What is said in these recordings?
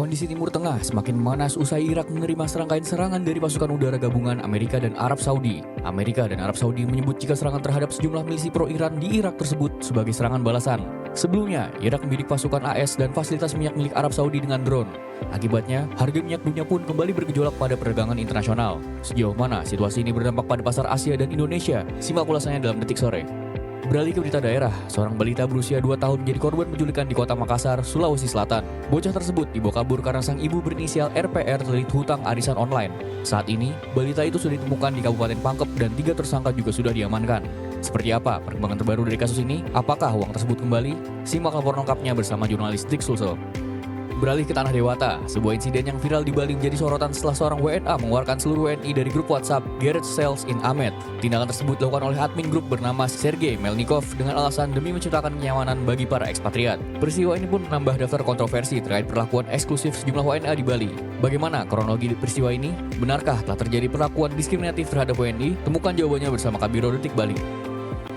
Kondisi Timur Tengah semakin memanas usai Irak menerima serangkaian serangan dari pasukan udara gabungan Amerika dan Arab Saudi. Amerika dan Arab Saudi menyebut jika serangan terhadap sejumlah milisi pro-Iran di Irak tersebut sebagai serangan balasan. Sebelumnya, Irak membidik pasukan AS dan fasilitas minyak milik Arab Saudi dengan drone. Akibatnya, harga minyak dunia pun kembali bergejolak pada perdagangan internasional. Sejauh mana situasi ini berdampak pada pasar Asia dan Indonesia? Simak ulasannya dalam Detik Sore. Beralih ke berita daerah, seorang balita berusia 2 tahun menjadi korban penculikan di kota Makassar, Sulawesi Selatan. Bocah tersebut dibawa kabur karena sang ibu berinisial RPR terlilit hutang arisan online. Saat ini, balita itu sudah ditemukan di Kabupaten Pangkep dan 3 tersangka juga sudah diamankan. Seperti apa perkembangan terbaru dari kasus ini? Apakah uang tersebut kembali? Simak laporan lengkapnya bersama jurnalis Dik Sulsel. Beralih ke Tanah Dewata, sebuah insiden yang viral di Bali menjadi sorotan setelah seorang WNA mengeluarkan seluruh WNI dari grup WhatsApp Garage Sales in Amed. Tindakan tersebut dilakukan oleh admin grup bernama Sergei Melnikov dengan alasan demi menciptakan kenyamanan bagi para ekspatriat. Peristiwa ini pun menambah daftar kontroversi terkait perlakuan eksklusif sejumlah WNA di Bali. Bagaimana kronologi peristiwa ini? Benarkah telah terjadi perlakuan diskriminatif terhadap WNI? Temukan jawabannya bersama Kabiro Detik Bali.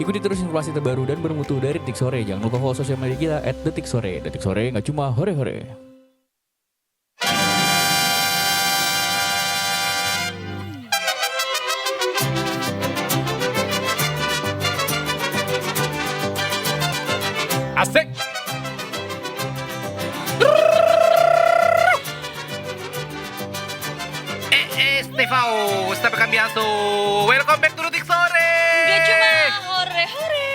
Ikuti terus informasi terbaru dan bermutu dari Detik Sore. Jangan lupa follow sosial media kita @detiksore. Detik Sore nggak cuma hore-hore. Asik. Stefao, está cambiando. Welcome back to Detik Sore. Gak cuma hore-hore.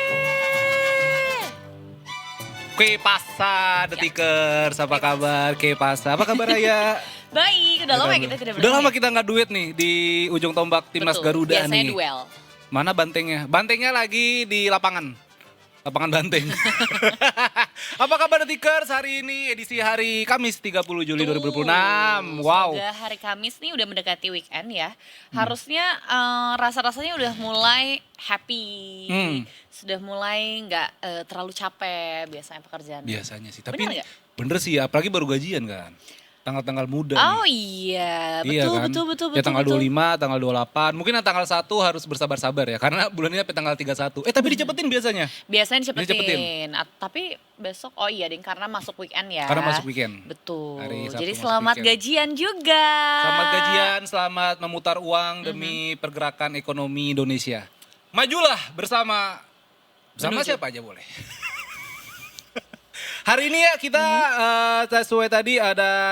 Que pasa, Detikers, apa kabar? Que pasa, apa kabar Raya? Baik, udah lama ya kita tidak Udah lama kita nggak duet nih di ujung tombak Timnas Betul, Garuda biasanya nih. duel. Mana bantengnya? Bantengnya lagi di lapangan banteng. Apa kabar Detikers hari ini edisi hari Kamis 30 Juli 2026. Wow. Semoga hari Kamis nih udah mendekati weekend ya. Harusnya rasa-rasanya udah mulai happy. Sudah mulai nggak terlalu capek biasanya pekerjaan. Biasanya sih, tapi Bener nggak? bener sih, apalagi baru gajian kan. Tanggal-tanggal muda Oh nih. iya, Iya betul, kan? betul. Ya tanggal betul. 25, tanggal 28. Mungkin yang tanggal 1 harus bersabar-sabar ya. Karena bulan ini sampai tanggal 31. Tapi dicepetin biasanya. Biasanya Dicepetin. dicepetin. Tapi besok Ding, karena masuk weekend ya. Karena masuk weekend. Betul. Hari Sabtu Jadi masuk selamat weekend. gajian juga. Selamat gajian, selamat memutar uang demi pergerakan ekonomi Indonesia. Majulah bersama Menuju. siapa aja boleh. Hari ini ya kita sesuai tadi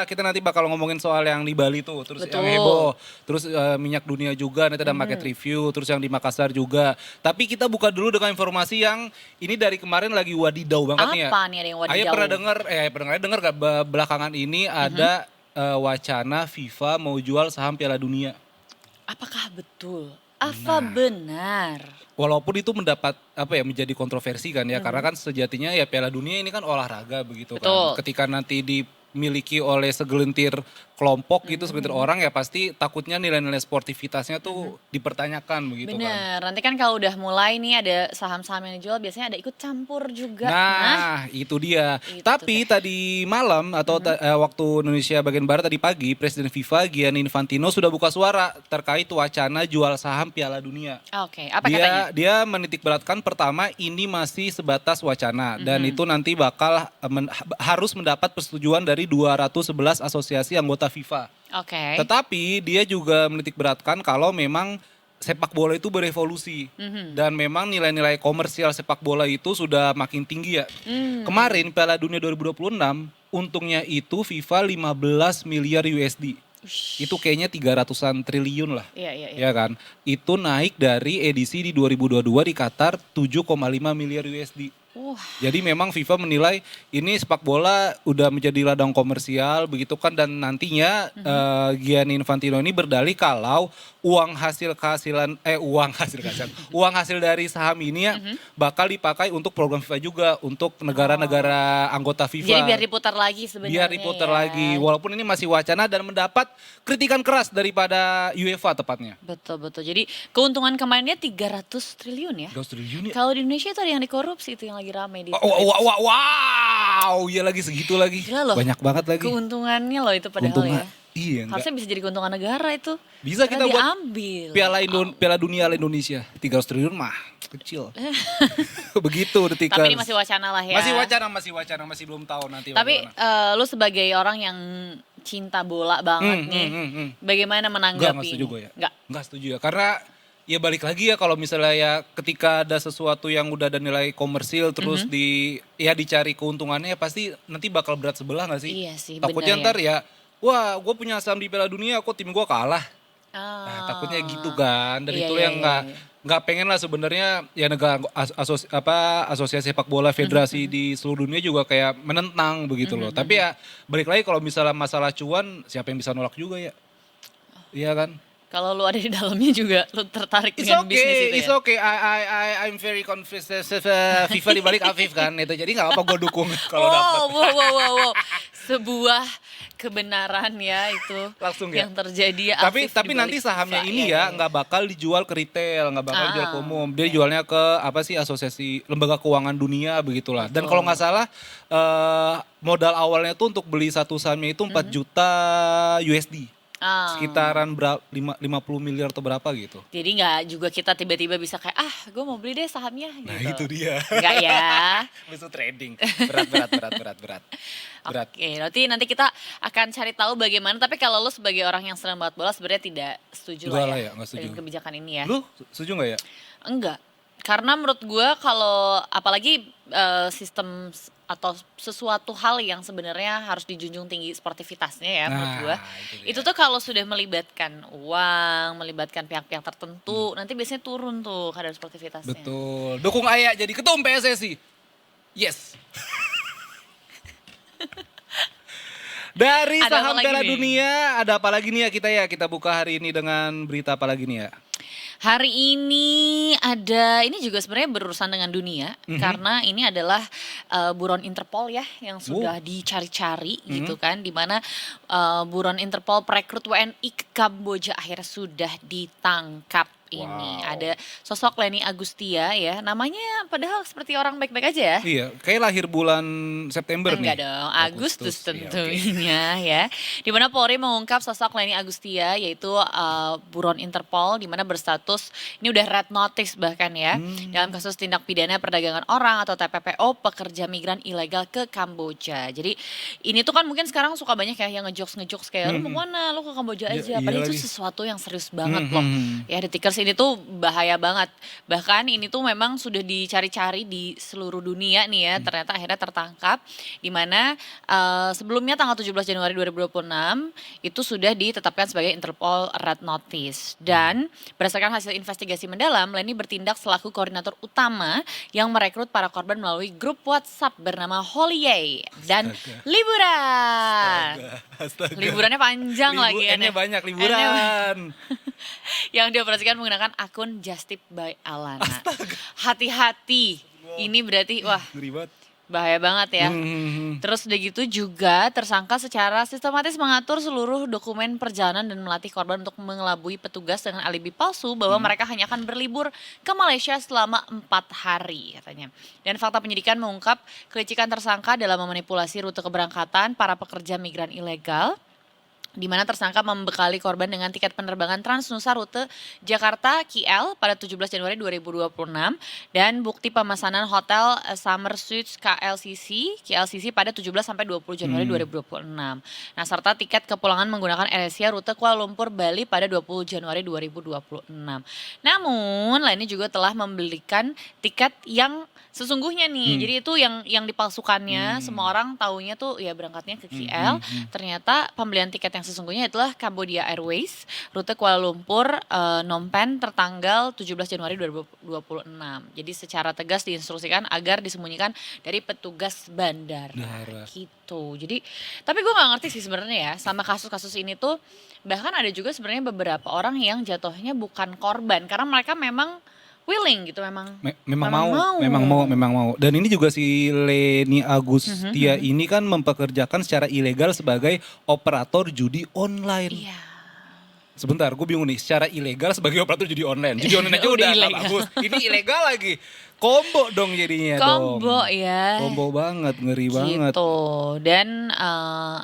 kita nanti bakal ngomongin soal yang di Bali tuh, terus Betul. yang heboh, terus minyak dunia juga, nanti ada market review, terus yang di Makassar juga. Tapi kita buka dulu dengan informasi yang ini dari kemarin lagi wadidau banget nih ya. Apa nih ada yang wadidaw? Ayah pernah dengar gak belakangan ini ada wacana FIFA mau jual saham Piala Dunia. Apakah betul? Apa benar? Walaupun itu menjadi kontroversi kan ya, karena kan sejatinya ya Piala Dunia ini kan olahraga begitu Betul. kan. Ketika nanti dimiliki oleh segelintir kelompok gitu, segelintir orang ya pasti takutnya nilai-nilai sportivitasnya tuh dipertanyakan begitu kan. Benar. Nanti kan kalau udah mulai nih ada saham-saham yang dijual biasanya ada ikut campur juga. Nah, itu dia. Itu Tapi deh. tadi malam atau waktu Indonesia bagian barat tadi pagi, Presiden FIFA Gianni Infantino sudah buka suara terkait wacana jual saham Piala Dunia. Oke, apa katanya? Dia menitikberatkan pertama ini masih sebatas wacana dan itu nanti bakal harus mendapat persetujuan dari 211 asosiasi anggota FIFA. Oke. Tetapi dia juga menitikberatkan kalau memang sepak bola itu berevolusi dan memang nilai-nilai komersial sepak bola itu sudah makin tinggi ya. Kemarin Piala Dunia 2026 untungnya itu FIFA 15 miliar USD. Itu kayaknya 300-an triliun lah. Iya. Ya kan? Itu naik dari edisi di 2022 di Qatar 7,5 miliar USD. Jadi memang FIFA menilai ini sepak bola udah menjadi ladang komersial begitu kan, dan nantinya Gianni Infantino ini berdalih kalau uang hasil dari saham ini ya bakal dipakai untuk program FIFA juga, untuk negara-negara anggota FIFA. Jadi biar diputar lagi sebenarnya. Biar diputar ya. lagi, walaupun ini masih wacana dan mendapat kritikan keras daripada UEFA tepatnya. Betul. Jadi keuntungan kemarinnya 300 triliun ya. 300 triliun ya? Kalau di Indonesia itu ada yang dikorupsi, itu yang lagi rame di Wow, iya lagi segitu lagi. Gila loh. Banyak banget lagi. Keuntungannya loh itu padahal Keuntungan. ya. Iya, enggak. Harusnya bisa jadi keuntungan negara itu. Bisa Karena kita buat diambil. Piala Dunia ala Indonesia. 300 triliun mah kecil. Begitu Detikers. Tapi ini masih wacana lah ya. Masih wacana, masih belum tahu nanti Tapi bagaimana. lu sebagai orang yang cinta bola banget nih. Bagaimana menanggapi? Enggak setuju gue ya. Enggak. Enggak setuju ya. Karena ya balik lagi ya kalau misalnya ya ketika ada sesuatu yang udah ada nilai komersil terus dicari keuntungannya ya pasti nanti bakal berat sebelah gak sih? Iya sih, Takutnya bener ntar ya, wah gue punya saham di Piala Dunia kok tim gue kalah. Nah, takutnya gitu kan. Dan Iya, itu iya, yang iya, iya. nggak pengen lah sebenarnya ya negara asosiasi sepak bola federasi di seluruh dunia juga kayak menentang begitu loh. Tapi ya balik lagi kalau misalnya masalah cuan siapa yang bisa nolak juga ya? Iya kan? Kalau lu ada di dalamnya juga lu tertarik It's dengan bisnis itu ya? it's okay. I'm very confused. FIFA dibalik Afif kan itu. Jadi nggak apa gue dukung kalau dapat. Wow. Sebuah kebenaran ya itu Langsung ya. yang terjadi. Tapi Afif dibalik nanti sahamnya FIFA, ini iya. ya nggak bakal dijual ke retail, nggak bakal dijual ke umum. Dia jualnya ke apa sih asosiasi lembaga keuangan dunia begitulah. Dan kalau nggak salah modal awalnya tuh untuk beli satu sahamnya itu 4 juta USD. Sekitaran 50 miliar atau berapa gitu. Jadi nggak juga kita tiba-tiba bisa kayak gue mau beli deh sahamnya gitu. Nah itu dia. Enggak ya. Bisa trading. Berat. Oke, nanti kita akan cari tahu bagaimana. Tapi kalau lo sebagai orang yang senang banget bola sebenarnya tidak setuju Enggak lah lah ya, ya, nggak setuju. dengan kebijakan ini ya. Lu setuju gak ya? Enggak. Karena menurut gue kalau apalagi sistem atau sesuatu hal yang sebenarnya harus dijunjung tinggi sportivitasnya ya menurut gue. Itu tuh kalau sudah melibatkan uang, melibatkan pihak-pihak tertentu, nanti biasanya turun tuh kadar sportivitasnya. Betul. Dukung Aya jadi ketum PSSI. Yes. Dari Ada apa saham lagi Piala nih? Dunia, ada apa lagi nih ya kita buka hari ini dengan berita apa lagi nih ya? Hari ini ini juga sebenarnya berurusan dengan dunia karena ini adalah buron Interpol ya yang sudah dicari-cari gitu kan, di mana buron Interpol perekrut WNI ke Kamboja akhirnya sudah ditangkap. Ini ada sosok Leni Agustia ya, namanya padahal seperti orang baik-baik aja ya. Iya, kayak lahir bulan September nih. Enggak dong, Agustus Iya, oke. tentunya ya. Di mana Polri mengungkap sosok Leni Agustia yaitu buron Interpol di mana berstatus ini udah red notice bahkan ya dalam kasus tindak pidana perdagangan orang atau TPPO pekerja migran ilegal ke Kamboja. Jadi ini tuh kan mungkin sekarang suka banyak ya yang ngejokes kayak lu mau mana, lu ke Kamboja aja. Iya Padahal itu lagi. sesuatu yang serius banget loh. Ya The Tickers ini tuh bahaya banget. Bahkan ini tuh memang sudah dicari-cari di seluruh dunia nih ya. Ternyata akhirnya tertangkap. Di mana sebelumnya tanggal 17 Januari 2026 itu sudah ditetapkan sebagai Interpol Red Notice. Dan berdasarkan hasil investigasi mendalam, Leni bertindak selaku koordinator utama yang merekrut para korban melalui grup WhatsApp bernama Holiday dan liburan. Astaga. Liburannya panjang lagi ya. N-nya banyak liburan. Yang dioperasikan menggunakan akun Justip by Alana. Hati-hati. Ini berarti wah Ngeri banget. bahaya banget ya. Terus udah gitu juga tersangka secara sistematis mengatur seluruh dokumen perjalanan dan melatih korban untuk mengelabui petugas dengan alibi palsu bahwa mereka hanya akan berlibur ke Malaysia selama 4 hari katanya. Dan fakta penyidikan mengungkap kelicikan tersangka dalam memanipulasi rute keberangkatan para pekerja migran ilegal, di mana tersangka membekali korban dengan tiket penerbangan Transnusa rute Jakarta KL pada 17 Januari 2026 dan bukti pemesanan hotel Summer Suites KLCC pada 17 sampai 20 Januari 2026. Nah, serta tiket kepulangan menggunakan AirAsia rute Kuala Lumpur Bali pada 20 Januari 2026. Namun, Leni juga telah membelikan tiket yang sesungguhnya nih. Jadi itu yang dipalsukannya, semua orang taunya tuh ya berangkatnya ke KL. Ternyata pembelian tiket yang sesungguhnya itulah Cambodia Airways, rute Kuala Lumpur, Phnom Penh tertanggal 17 Januari 2026. Jadi secara tegas diinstruksikan agar disembunyikan dari petugas bandara. Gitu. Jadi, tapi gue nggak ngerti sih sebenarnya ya sama kasus-kasus ini tuh. Bahkan ada juga sebenarnya beberapa orang yang jatuhnya bukan korban karena mereka memang willing gitu, memang memang mau. Dan ini juga si Leni Agustia ini kan mempekerjakan secara ilegal sebagai operator judi online. Iya. Sebentar, gue bingung nih. Secara ilegal sebagai operator judi online. Judi online aja udah nggak ilegal. bagus. Ini ilegal lagi. Kombo dong jadinya Kombo dong. ya. Kombo banget, ngeri banget. Gitu. Dan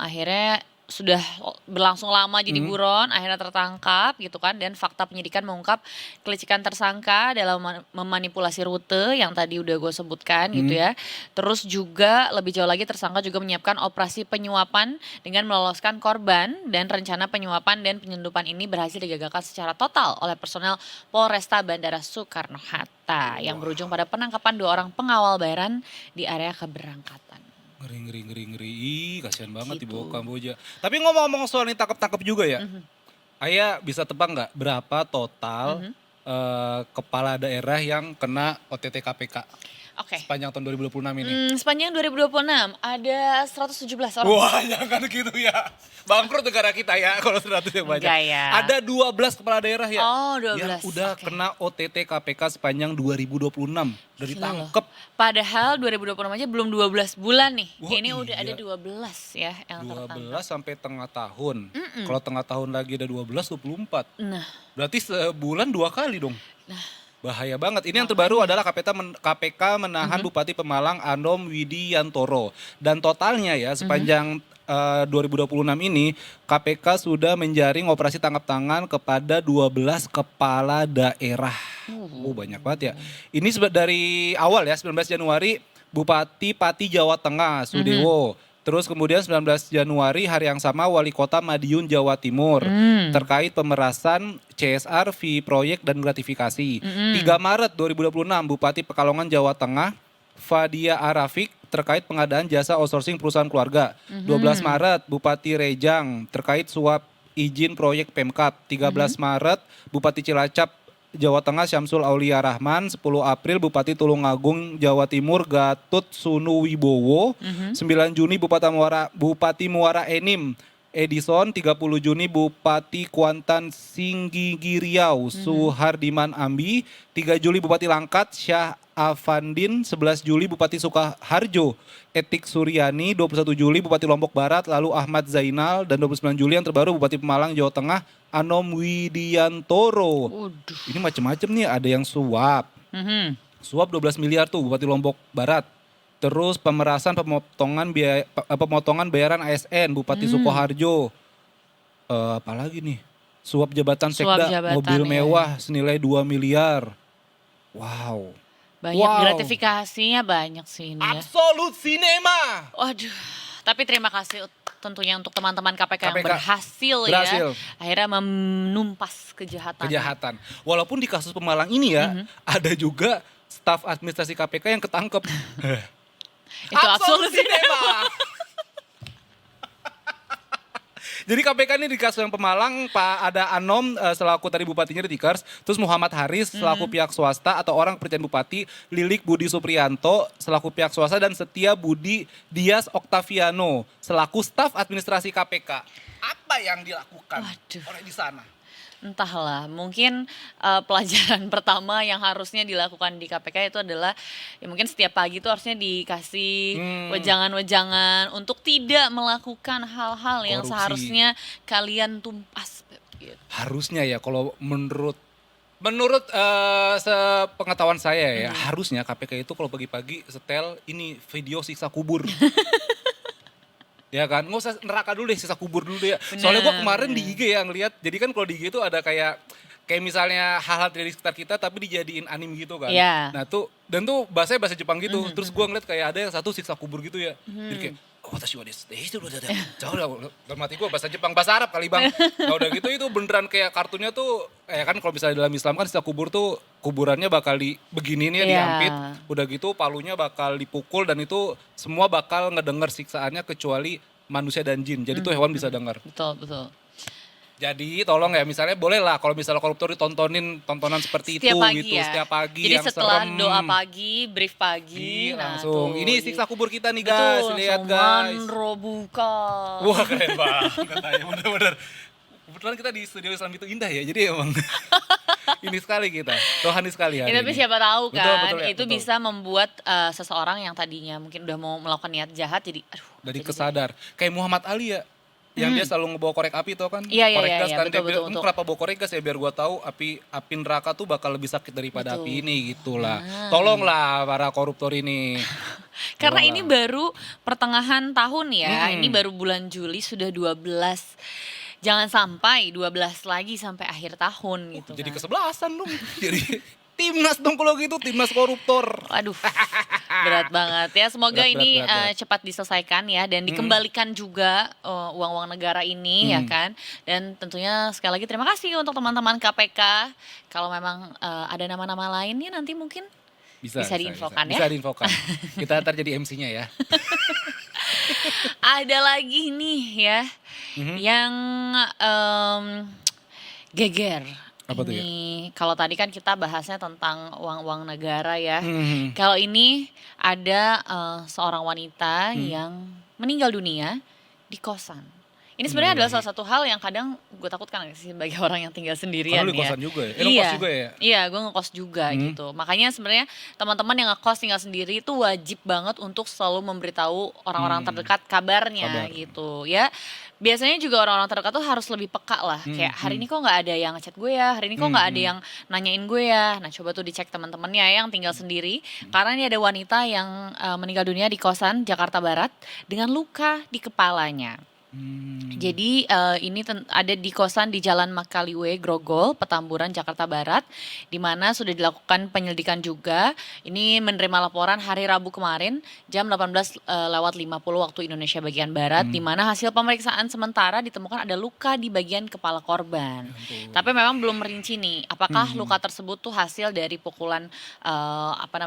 akhirnya sudah berlangsung lama jadi buron, akhirnya tertangkap gitu kan, dan fakta penyidikan mengungkap kelicikan tersangka dalam memanipulasi rute yang tadi udah gue sebutkan gitu ya. Terus juga lebih jauh lagi tersangka juga menyiapkan operasi penyuapan dengan meloloskan korban, dan rencana penyuapan dan penyelundupan ini berhasil digagalkan secara total oleh personel Polresta Bandara Soekarno-Hatta yang berujung pada penangkapan 2 orang pengawal bayaran di area keberangkatan. Ngeri. Ih, kasihan banget Gitu. dibawa ke Kamboja. Tapi ngomong-ngomong soal ini tangkap-tangkap juga ya. Ayah bisa tebak nggak berapa total kepala daerah yang kena OTT KPK Oke. sepanjang tahun 2026 ini? Sepanjang 2026 ada 117 orang. Wah, jangan gitu ya. Bangkrut negara kita ya kalau 100 yang banyak. Enggak ya. Ada 12 kepala daerah ya. Oh, 12. Yang udah Oke. kena OTT KPK sepanjang 2026. Udah Gila ditangkep. Padahal 2026 aja belum 12 bulan nih. Wah, Ini udah iya. ada 12 ya yang 12 tertangkap. sampai tengah tahun. Kalau tengah tahun lagi ada 12, 24. Nah, Berarti sebulan 2 kali dong. Nah. Bahaya banget. Ini yang terbaru adalah KPK menahan Bupati Pemalang Anom Widiantoro. Dan totalnya ya sepanjang 2026 ini KPK sudah menjaring operasi tangkap tangan kepada 12 kepala daerah. Oh, banyak banget ya. Ini dari awal ya 19 Januari Bupati Pati Jawa Tengah Sudewo. Terus kemudian 19 Januari hari yang sama Wali Kota Madiun Jawa Timur terkait pemerasan CSR fee proyek dan gratifikasi. 3 Maret 2026 Bupati Pekalongan Jawa Tengah Fadia Arafik terkait pengadaan jasa outsourcing perusahaan keluarga. 12 Maret Bupati Rejang terkait suap izin proyek Pemkap. 13 Maret Bupati Cilacap Jawa Tengah Syamsul Aulia Rahman. 10 April Bupati Tulungagung Jawa Timur Gatut Sunu Wibowo. 9 Juni Bupati Muara Enim Edison. 30 Juni Bupati Kuantan Singgigi Riau Suhardiman Ambi. 3 Juli Bupati Langkat Syah Afandin. 11 Juli Bupati Sukaharjo Etik Suryani. 21 Juli Bupati Lombok Barat lalu Ahmad Zainal. Dan 29 Juli yang terbaru Bupati Pemalang Jawa Tengah Anom Widiantoro. waduh. Ini macam-macam nih, ada yang suap. Suap 12 miliar tuh Bupati Lombok Barat. Terus pemerasan pemotongan bayaran ASN Bupati Sukoharjo. Apalagi nih? Suap jabatan Suap Sekda jabatan, mobil ya. mewah senilai 2 miliar. Wow. Banyak Wow. gratifikasinya banyak sih ini ya. Absolut Cinema. Waduh. Tapi terima kasih tentunya untuk teman-teman KPK yang KPK berhasil berhasil. ya. Akhirnya menumpas kejahatan. Walaupun di kasus Pemalang ini ya, ada juga staf administrasi KPK yang ketangkep. Itu absolut Cinema. Jadi KPK ini di kasus yang Pemalang, ada Anom selaku tadi bupatinya di Tikers, terus Muhammad Haris selaku pihak swasta atau orang kepercayaan bupati, Lilik Budi Supriyanto selaku pihak swasta, dan Setia Budi Dias Oktaviano selaku staf administrasi KPK. Apa yang dilakukan Waduh. oleh di sana? Entahlah, mungkin pelajaran pertama yang harusnya dilakukan di KPK itu adalah ya mungkin setiap pagi itu harusnya dikasih wejangan-wejangan untuk tidak melakukan hal-hal yang Korupsi. seharusnya kalian tumpas. Gitu. Harusnya ya, kalau menurut sepengetahuan saya ya, harusnya KPK itu kalau pagi-pagi setel ini video siksa kubur. Ya kan, nggak usah neraka dulu deh, siksa kubur dulu deh. Soalnya gue kemarin di IG ya ngeliat, jadi kan kalau di IG itu ada kayak misalnya hal-hal terjadi di sekitar kita tapi dijadiin anime gitu kan. Iya. Nah tuh, dan tuh bahasanya bahasa Jepang gitu. Terus gue ngeliat kayak ada yang satu siksa kubur gitu ya. Jadi kayak, watashi wa desu. Itu udah jauh dalam hati gue bahasa Jepang, bahasa Arab kali bang. Nah udah gitu itu beneran kayak kartunnya tuh, ya kan kalau misalnya dalam Islam kan siksa kubur tuh kuburannya bakal begini nih ya, Iya. diampit. Udah gitu palunya bakal dipukul dan itu semua bakal ngedenger siksaannya kecuali manusia dan jin. Jadi tuh hewan bisa denger. Betul, betul. Jadi tolong ya, misalnya boleh lah kalau misalnya koruptor ditontonin tontonan seperti Setiap itu pagi gitu ya. setiap pagi Jadi yang setelah serem. doa pagi, brief pagi, Langsung. tuh, Ini di- siksa kubur kita nih Betul, guys, lihat langsung guys. manrobuka. Wah keren banget, ya bener-bener. Kebetulan kita di studio Islam itu indah ya, jadi emang ini sekali kita, rohani sekali hari Ya, tapi ini. siapa tahu Betul, kan, betul ya, itu betul. bisa membuat seseorang yang tadinya mungkin udah mau melakukan niat jahat jadi aduh. Dari jadi- kesadar, kayak Muhammad Ali ya, Yang dia selalu ngebawa korek api tuh kan? Iya, iya, Korek iya, gas iya, kan. betul, Dia betul, bilang, betul. kenapa bawa korek gas ya biar gua tahu api neraka tuh bakal lebih sakit daripada Betul. api ini gitulah. Tolonglah para koruptor ini. Karena ini Tolonglah. baru pertengahan tahun ya, ini Mm-mm. baru bulan Juli sudah 12. Jangan sampai 12 lagi sampai akhir tahun gitu Jadi kan. kesebelasan dong. Jadi timnas dong kalau gitu, timnas koruptor. Waduh, berat banget ya. Semoga Berat, ini berat, berat. cepat diselesaikan ya dan dikembalikan juga uang-uang negara ini ya kan. Dan tentunya sekali lagi terima kasih untuk teman-teman KPK. Kalau memang ada nama-nama lainnya nanti mungkin bisa diinfokan ya. Bisa diinfokan. Kita ntar jadi MC-nya ya. Ada lagi nih ya yang geger. Apa tuh ya? Ini kalau tadi kan kita bahasnya tentang uang-uang negara ya. Mhm. Kalau ini ada seorang wanita yang meninggal dunia di kosan. Ini sebenarnya adalah salah satu hal yang kadang gue takutkan sih sebagai orang yang tinggal sendirian Karena lu di ya. kosan juga ya? Lu kos juga ya? Iya, gue ngekos juga gitu. Makanya sebenarnya teman-teman yang ngekos tinggal sendiri itu wajib banget untuk selalu memberitahu orang-orang terdekat kabarnya Kabar. gitu ya. Biasanya juga orang-orang terdekat tuh harus lebih peka lah. Kayak hari ini kok nggak ada yang ngechat gue ya, hari ini kok nggak ada yang nanyain gue ya. Nah coba tuh dicek teman-temannya yang tinggal sendiri. Karena ini ada wanita yang meninggal dunia di kosan Jakarta Barat dengan luka di kepalanya. Jadi ini ada di kosan di Jalan Makaliwe, Grogol, Petamburan, Jakarta Barat, di mana sudah dilakukan penyelidikan juga. Ini menerima laporan hari Rabu kemarin jam 18:50 waktu Indonesia bagian Barat, di mana hasil pemeriksaan sementara ditemukan ada luka di bagian kepala korban. Tapi memang belum merinci nih, apakah luka tersebut tuh hasil dari pukulan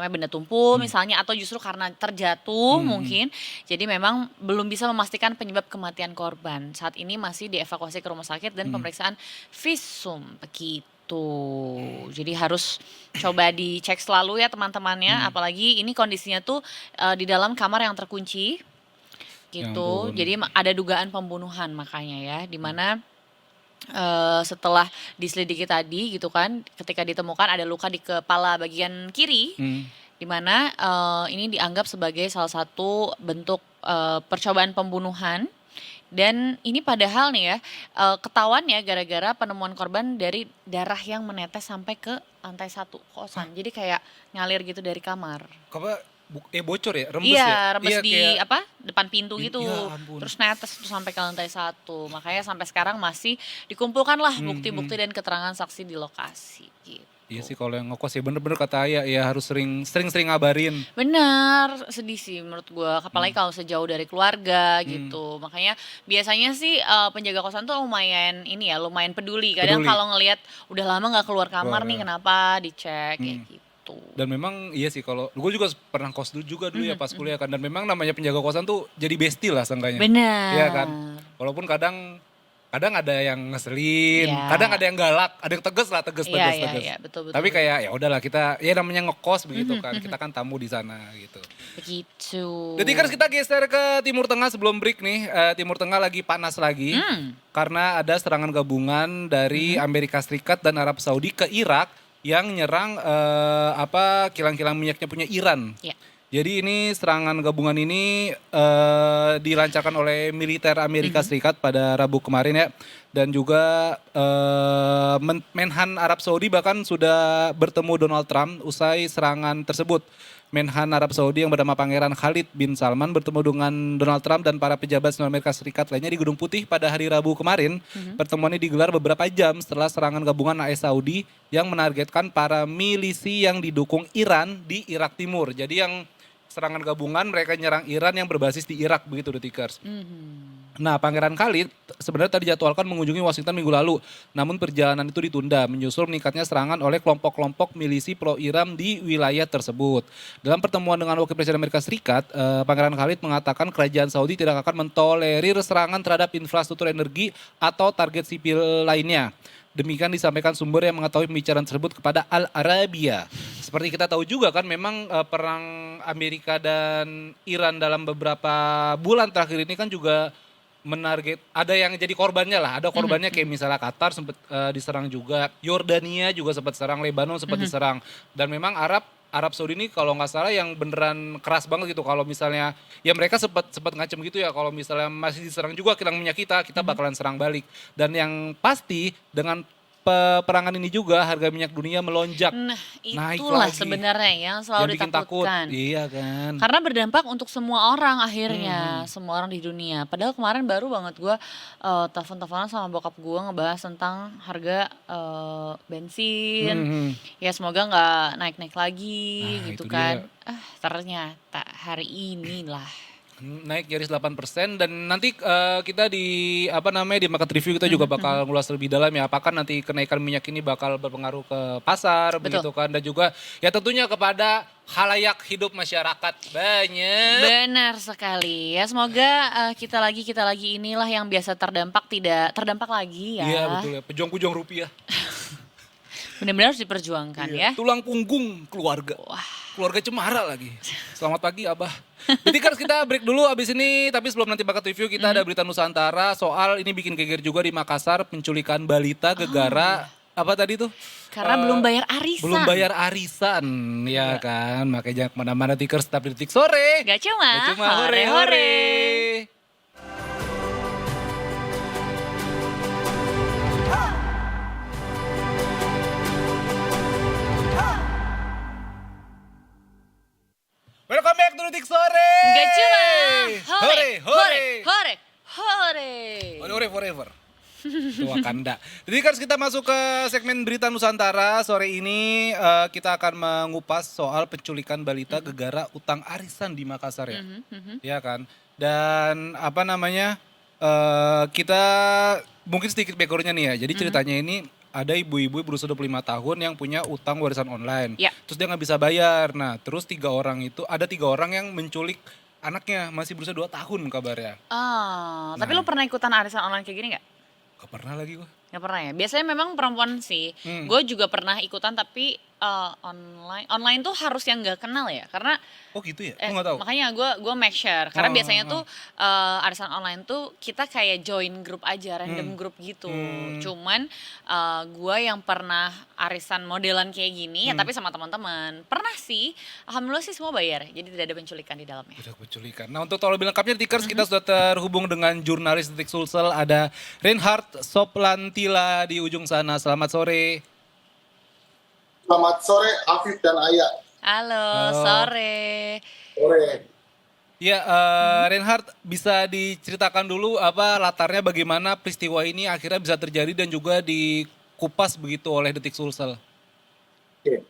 benda tumpul misalnya atau justru karena terjatuh mungkin. Jadi memang belum bisa memastikan penyebab kematian korban. Saat ini masih dievakuasi ke rumah sakit dan pemeriksaan visum begitu. Jadi harus coba dicek selalu ya teman-temannya, apalagi ini kondisinya tuh di dalam kamar yang terkunci gitu. ampun. Jadi ada dugaan pembunuhan makanya ya, di mana setelah diselidiki tadi gitu kan, ketika ditemukan ada luka di kepala bagian kiri, di mana ini dianggap sebagai salah satu bentuk percobaan pembunuhan. Dan ini padahal nih ya, ketahuan ya gara-gara penemuan korban dari darah yang menetes sampai ke lantai 1 kosan. Jadi kayak ngalir gitu dari kamar. Bocor ya? Rembes Iya, ya? rembes Iya, di kayak- depan pintu gitu. Ya ampun. Terus netes tuh sampai ke lantai 1. Makanya sampai sekarang masih dikumpulkan lah bukti-bukti dan keterangan saksi di lokasi gitu. Iya sih kalau yang ngekos ya bener-bener kata Ayah ya harus sering-sering ngabarin. Benar, sedih sih menurut gua. Apalagi kalau sejauh dari keluarga gitu. Makanya biasanya sih penjaga kosan tuh lumayan ini ya, lumayan peduli. Kadang Peduli. kalau ngelihat udah lama nggak keluar kamar Keluar, nih, ya. kenapa dicek kayak gitu. Dan memang iya sih kalau gue juga pernah kos juga dulu ya pas kuliah kan, dan memang namanya penjaga kosan tuh jadi bestie lah seenggaknya. Benar. Iya kan. Walaupun kadang ada yang ngeselin, Iya. kadang ada yang galak, ada yang tegas lah, tegas. Iya, betul. Tapi kayak ya udahlah kita ya namanya ngekos begitu kan, kita kan tamu di sana gitu. Begitu. Jadi kan kita geser ke Timur Tengah sebelum break nih. Timur Tengah lagi panas lagi karena ada serangan gabungan dari Amerika Serikat dan Arab Saudi ke Irak yang nyerang kilang-kilang minyaknya punya Iran. Ya. Jadi ini serangan gabungan ini dilancarkan oleh militer Amerika Serikat pada Rabu kemarin ya. Dan juga Menhan Arab Saudi bahkan sudah bertemu Donald Trump usai serangan tersebut. Menhan Arab Saudi yang bernama Pangeran Khalid bin Salman bertemu dengan Donald Trump dan para pejabat Amerika Serikat lainnya di Gedung Putih pada hari Rabu kemarin. Pertemuan ini digelar beberapa jam setelah serangan gabungan AS Saudi yang menargetkan para milisi yang didukung Iran di Irak Timur. Jadi yang serangan gabungan mereka nyerang Iran yang berbasis di Irak begitu Detikers. Nah, Pangeran Khalid sebenarnya tadi dijadwalkan mengunjungi Washington minggu lalu, namun perjalanan itu ditunda menyusul meningkatnya serangan oleh kelompok-kelompok milisi pro-Iran di wilayah tersebut. Dalam pertemuan dengan Wakil Presiden Amerika Serikat, Pangeran Khalid mengatakan kerajaan Saudi tidak akan mentolerir serangan terhadap infrastruktur energi atau target sipil lainnya. Demikian disampaikan sumber yang mengetahui pembicaraan tersebut kepada Al Arabiya. Seperti kita tahu juga kan memang perang Amerika dan Iran dalam beberapa bulan terakhir ini kan juga menarget, ada yang jadi korbannya lah, ada korbannya kayak misalnya Qatar sempat diserang juga, Yordania juga sempat serang, Lebanon sempat diserang, dan memang Arab Saudi ini kalau nggak salah yang beneran keras banget gitu. Kalau misalnya ya mereka sempat ngacem gitu ya, kalau misalnya masih diserang juga kilang minyak kita bakalan serang balik. Dan yang pasti dengan peperangan ini juga harga minyak dunia melonjak. Nah, Naik itulah lagi. sebenarnya yang Yang selalu bikin takut. ditakutkan. Iya kan. Karena berdampak untuk semua orang akhirnya, semua orang di dunia. Padahal kemarin baru banget gue telepon-teleponan sama bokap gue ngebahas tentang harga bensin. Ya semoga nggak naik-naik lagi Nah, gitu itu kan. dia. Ternyata hari inilah. Naik nyaris 8% dan nanti kita di di market review kita juga bakal ngulas lebih dalam ya, apakah nanti kenaikan minyak ini bakal berpengaruh ke pasar Betul. begitu kan, dan juga ya tentunya kepada halayak hidup masyarakat banyak. Benar sekali ya, semoga kita lagi inilah yang biasa terdampak tidak terdampak lagi ya. Iya betul ya, pejuang-pejuang rupiah. Benar-benar harus diperjuangkan ya. Tulang punggung keluarga. Wah. Keluarga Cemara lagi. Selamat pagi Abah. Jadi kan kita break dulu abis ini, tapi sebelum nanti bakal review kita ada berita Nusantara soal ini bikin geger juga di Makassar, penculikan balita gegara apa tadi tuh? Karena belum bayar arisan. Belum bayar arisan, ya kan? Makanya jangan kemana-mana Tikers, tapi di Tik Sore. Gak cuma, Gak cuma hore-hore. Welcome back to Tik Sore. Gak cuma, Hore, hore. hore, hore. Hore forever. Itu Wakanda. Jadi kan kita masuk ke segmen berita Nusantara. Sore ini kita akan mengupas soal penculikan balita gegara utang arisan di Makassar ya. Ya kan. Dan kita mungkin sedikit backgroundnya nih ya. Jadi ceritanya ini ada ibu-ibu berusia 25 tahun yang punya utang warisan online. Ya. Terus dia nggak bisa bayar. Nah terus ada tiga orang yang menculik anaknya, masih berusia 2 tahun kabarnya. Tapi lu pernah ikutan arisan online kayak gini gak? Gak pernah lagi gua. Gak pernah ya? Biasanya memang perempuan sih. Gue juga pernah ikutan tapi online tuh harus yang gak kenal ya. Karena Oh gitu ya? Gua nggak tahu. makanya gue make sure. Karena Oh, biasanya tuh arisan online tuh kita kayak join grup aja, random grup gitu. Cuman gue yang pernah arisan modelan kayak gini ya tapi sama teman-teman. Pernah sih, alhamdulillah sih semua bayar. Jadi tidak ada penculikan di dalamnya. Udah penculikan. Nah untuk tahu lebih lengkapnya Tikers kita sudah terhubung dengan jurnalis Detik Sulsel, ada Reinhard Soplantila di ujung sana. Selamat sore. Selamat sore Afif dan Ayah. Halo, sore. Sore. Ya Reinhard, bisa diceritakan dulu apa latarnya, bagaimana peristiwa ini akhirnya bisa terjadi dan juga dikupas begitu oleh Detik Sulsel. Oke.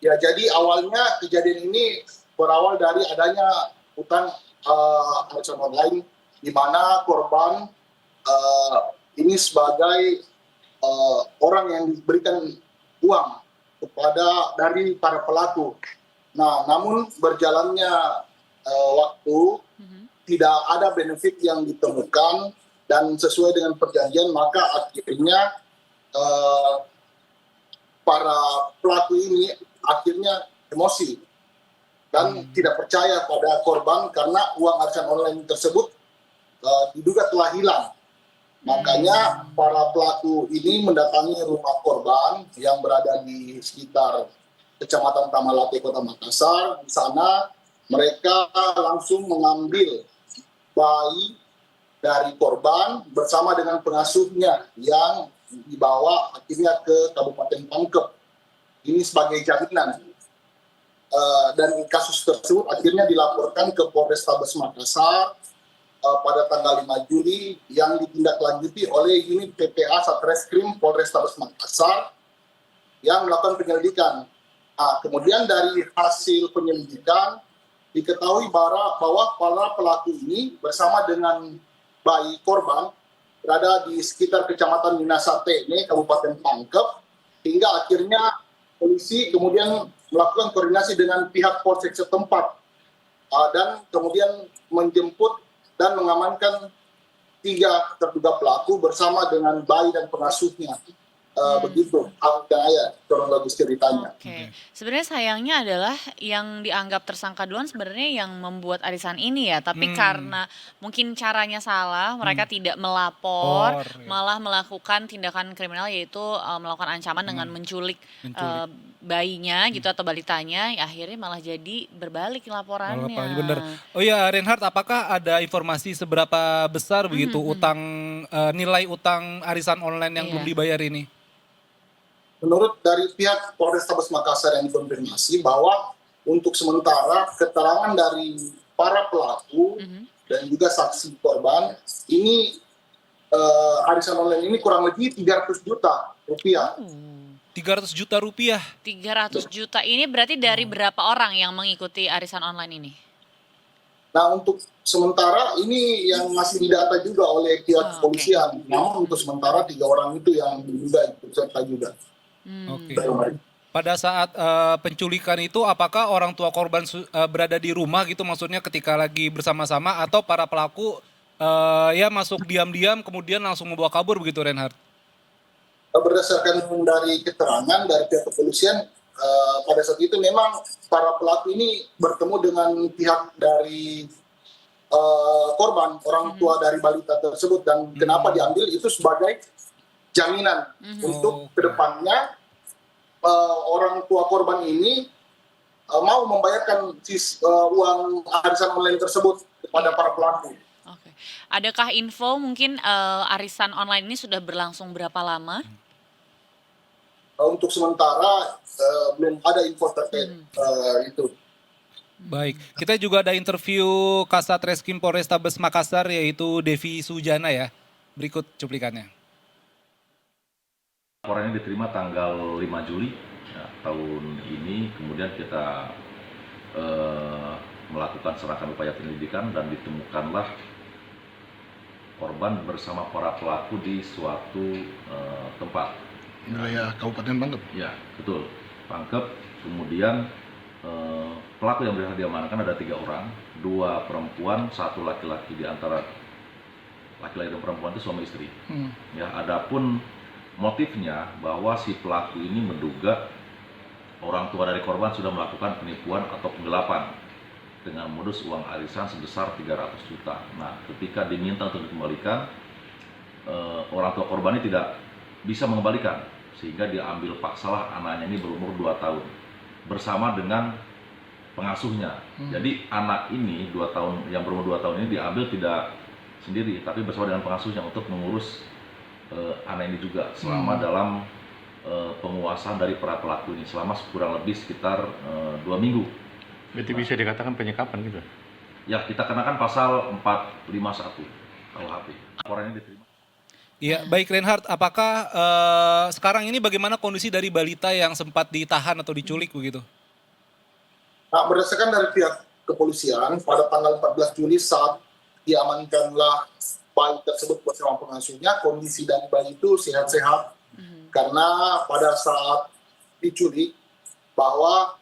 Ya jadi awalnya kejadian ini berawal dari adanya utang arisan online di mana korban ini sebagai orang yang diberikan uang dari para pelaku. Nah, namun berjalannya waktu tidak ada benefit yang ditemukan dan sesuai dengan perjanjian, maka akhirnya para pelaku ini akhirnya emosi dan tidak percaya pada korban karena uang arisan online tersebut diduga telah hilang. Makanya para pelaku ini mendatangi rumah korban yang berada di sekitar Kecamatan Tamalate, Kota Makassar. Di sana mereka langsung mengambil bayi dari korban bersama dengan pengasuhnya yang dibawa akhirnya ke Kabupaten Pangkep. Ini sebagai jaminan. Dan kasus tersebut akhirnya dilaporkan ke Polrestabes Makassar pada tanggal 5 Juli yang ditindaklanjuti oleh unit PPA Satreskrim Polrestabes Makassar yang melakukan penyelidikan. Kemudian dari hasil penyelidikan diketahui bahwa para pelaku ini bersama dengan bayi korban berada di sekitar Kecamatan Minasate, Kabupaten Pangkep, hingga akhirnya polisi kemudian melakukan koordinasi dengan pihak polsek setempat dan kemudian menjemput dan mengamankan 3 terduga pelaku bersama dengan bayi dan pengasuhnya. Begitu, dan Ayah, kronologis ceritanya. Oke. Sebenarnya sayangnya adalah yang dianggap tersangka duluan sebenarnya yang membuat arisan ini ya, tapi karena mungkin caranya salah, mereka tidak melapor, malah melakukan tindakan kriminal yaitu melakukan ancaman dengan menculik bayinya gitu atau balitanya, ya akhirnya malah jadi berbalik laporannya. Malah bener. Oh ya Reinhard, apakah ada informasi seberapa besar begitu nilai utang arisan online yang belum Iya. dibayar ini? Menurut dari pihak Polrestabes Makassar yang dikonfirmasi bahwa untuk sementara keterangan dari para pelaku dan juga saksi korban ini arisan online ini kurang lebih 300 juta rupiah. 300 juta rupiah. 300 juta ini berarti dari berapa orang yang mengikuti arisan online ini? Nah untuk sementara ini yang masih didata juga oleh pihak kepolisian. Namun untuk sementara 3 orang itu yang diduga ikut serta juga. Oke. Pada saat penculikan itu apakah orang tua korban berada di rumah gitu, maksudnya ketika lagi bersama-sama, atau para pelaku ya masuk diam-diam kemudian langsung membawa kabur begitu Reinhard? Berdasarkan dari keterangan dari pihak kepolisian, pada saat itu memang para pelaku ini bertemu dengan pihak dari korban, orang tua dari balita tersebut, dan kenapa diambil itu sebagai jaminan untuk kedepannya orang tua korban ini mau membayarkan uang arisan online tersebut kepada para pelaku. Oke. Adakah info mungkin arisan online ini sudah berlangsung berapa lama? Untuk sementara belum ada info terkait itu. Baik, kita juga ada interview Kasat Reskrim Polrestabes Makassar yaitu Devi Sujana ya. Berikut cuplikannya. Laporan ini diterima tanggal 5 Juli ya, tahun ini, kemudian kita melakukan serahkan upaya penyelidikan dan ditemukanlah korban bersama para pelaku di suatu tempat. Wilayah Kabupaten Pangkep. Ya, betul. Pangkep. Kemudian pelaku yang berhasil diamankan ada 3 orang, 2 perempuan, 1 laki-laki. Di antara laki-laki dan perempuan itu suami istri. Ya, adapun motifnya bahwa si pelaku ini menduga orang tua dari korban sudah melakukan penipuan atau penggelapan dengan modus uang arisan sebesar 300 juta. Nah, ketika diminta untuk dikembalikan, orang tua korban ini tidak bisa mengembalikan, sehingga diambil paksalah anaknya ini berumur 2 tahun bersama dengan pengasuhnya. Jadi anak ini 2 tahun, yang berumur 2 tahun ini diambil tidak sendiri, tapi bersama dengan pengasuhnya untuk mengurus anak ini juga selama dalam penguasaan dari para pelaku ini selama kurang lebih sekitar 2 minggu. Berarti bisa dikatakan penyekapan gitu? Ya, kita kenakan pasal 451 KUHP. Laporan ini diterima. Iya, baik Reinhard, apakah sekarang ini bagaimana kondisi dari balita yang sempat ditahan atau diculik begitu? Nah, berdasarkan dari pihak kepolisian, pada tanggal 14 Juli saat diamankanlah bayi tersebut bersama pengasuhnya, kondisi dari bayi itu sehat-sehat. Karena pada saat diculik, bahwa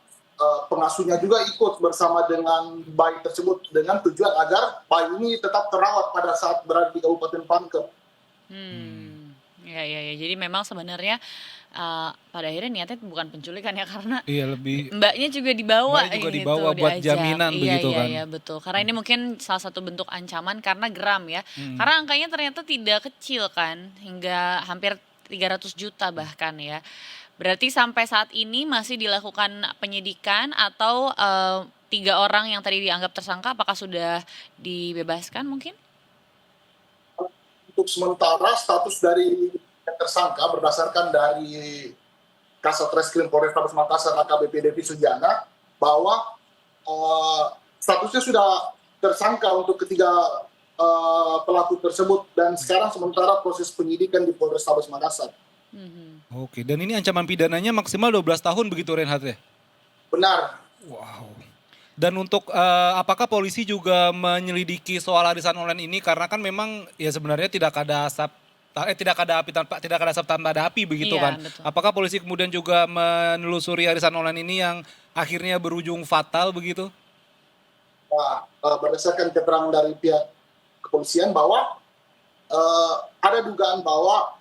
pengasuhnya juga ikut bersama dengan bayi tersebut dengan tujuan agar bayi ini tetap terawat pada saat berada di Kabupaten Pangkep. Ya. Jadi memang sebenarnya pada akhirnya niatnya bukan penculikan ya, karena Iya, lebih mbaknya juga dibawa, Mbaknya juga ini dibawa tuh, buat diajak. jaminan begitu kan? Iya, betul. Karena ini mungkin salah satu bentuk ancaman karena geram ya. Karena angkanya ternyata tidak kecil kan, hingga hampir 300 juta bahkan ya. Berarti sampai saat ini masih dilakukan penyidikan atau 3 orang yang tadi dianggap tersangka apakah sudah dibebaskan mungkin? Untuk sementara status dari tersangka berdasarkan dari Kasat Reskrim Polrestabes Makassar AKBP Devi Sujana bahwa statusnya sudah tersangka untuk ketiga pelaku tersebut, dan sekarang sementara proses penyidikan di Polrestabes Makassar. Oke, dan ini ancaman pidananya maksimal 12 tahun begitu Reinhard ya? Benar. Wow. Dan untuk apakah polisi juga menyelidiki soal arisan online ini, karena kan memang ya sebenarnya tidak ada asap tanpa ada api begitu Iya, kan? betul. Apakah polisi kemudian juga menelusuri arisan online ini yang akhirnya berujung fatal begitu? Nah, berdasarkan keterangan dari pihak kepolisian bahwa ada dugaan bahwa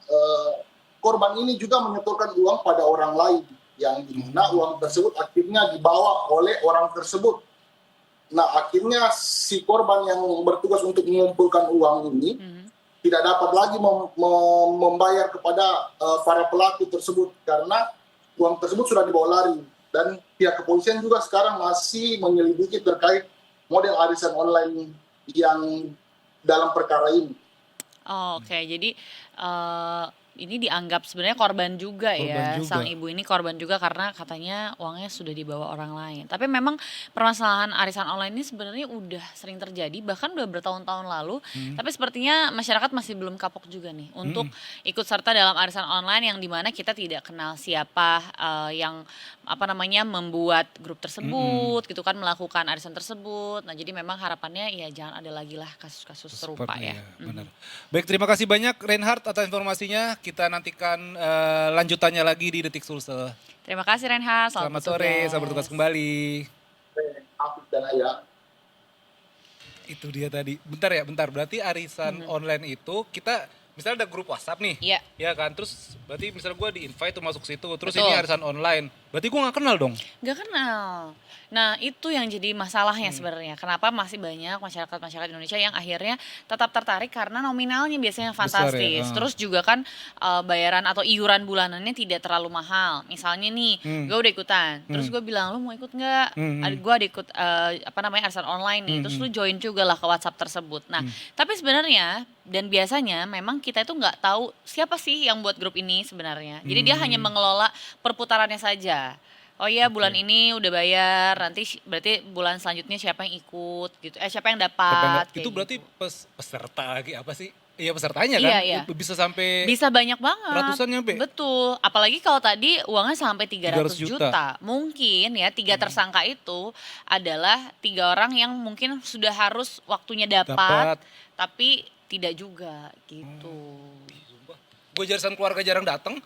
korban ini juga menyetorkan uang pada orang lain, yang dimana uang tersebut akhirnya dibawa oleh orang tersebut. Nah, akhirnya si korban yang bertugas untuk mengumpulkan uang ini tidak dapat lagi membayar kepada para pelaku tersebut, karena uang tersebut sudah dibawa lari. Dan pihak kepolisian juga sekarang masih menyelidiki terkait model arisan online yang dalam perkara ini. Oh, oke. Jadi ini dianggap sebenarnya korban juga Korban ya. juga. Sang ibu ini korban juga karena katanya uangnya sudah dibawa orang lain. Tapi memang permasalahan arisan online ini sebenarnya udah sering terjadi, bahkan udah bertahun-tahun lalu. Tapi sepertinya masyarakat masih belum kapok juga nih untuk ikut serta dalam arisan online yang dimana kita tidak kenal siapa yang membuat grup tersebut gitu kan, melakukan arisan tersebut. Nah, jadi memang harapannya ya jangan ada lagi lah kasus-kasus serupa Seperti ya. benar. Baik, terima kasih banyak Reinhard atas informasinya. Kita nantikan lanjutannya lagi di Detik Sulsel. Terima kasih Reinhard, Selamat sore, selamat bertugas kembali. Afif dan Ayah. Itu dia tadi. Bentar. Berarti arisan online itu kita misalnya ada grup WhatsApp nih. Iya. Ya kan, terus berarti misalnya gue di-invite tuh masuk situ. Terus Betul. ini arisan online. Berarti gue gak kenal dong. Gak kenal. Nah, itu yang jadi masalahnya sebenarnya. Kenapa masih banyak masyarakat Indonesia yang akhirnya tetap tertarik karena nominalnya biasanya Besar fantastis. ya, Terus juga kan bayaran atau iuran bulanannya tidak terlalu mahal. Misalnya nih, gue udah ikutan. Terus gue bilang, lu mau ikut nggak? Gue ada ikut arisan online nih. Terus lu join juga lah ke WhatsApp tersebut. Nah, tapi sebenarnya dan biasanya memang kita itu nggak tahu siapa sih yang buat grup ini sebenarnya. Jadi dia hanya mengelola perputarannya saja. Oh iya, bulan ini udah bayar, nanti berarti bulan selanjutnya siapa yang ikut gitu. Siapa yang dapat. Itu kayak berarti gitu. peserta lagi apa sih? Iya, pesertanya kan. Iya. Bisa sampai Bisa banyak banget. ratusan nyampe? Betul. Apalagi kalau tadi uangnya sampai 300 300 juta. Mungkin ya 3 tersangka itu adalah 3 orang yang mungkin sudah harus waktunya dapat. Tapi tidak juga gitu. gue jarisan keluarga jarang datang.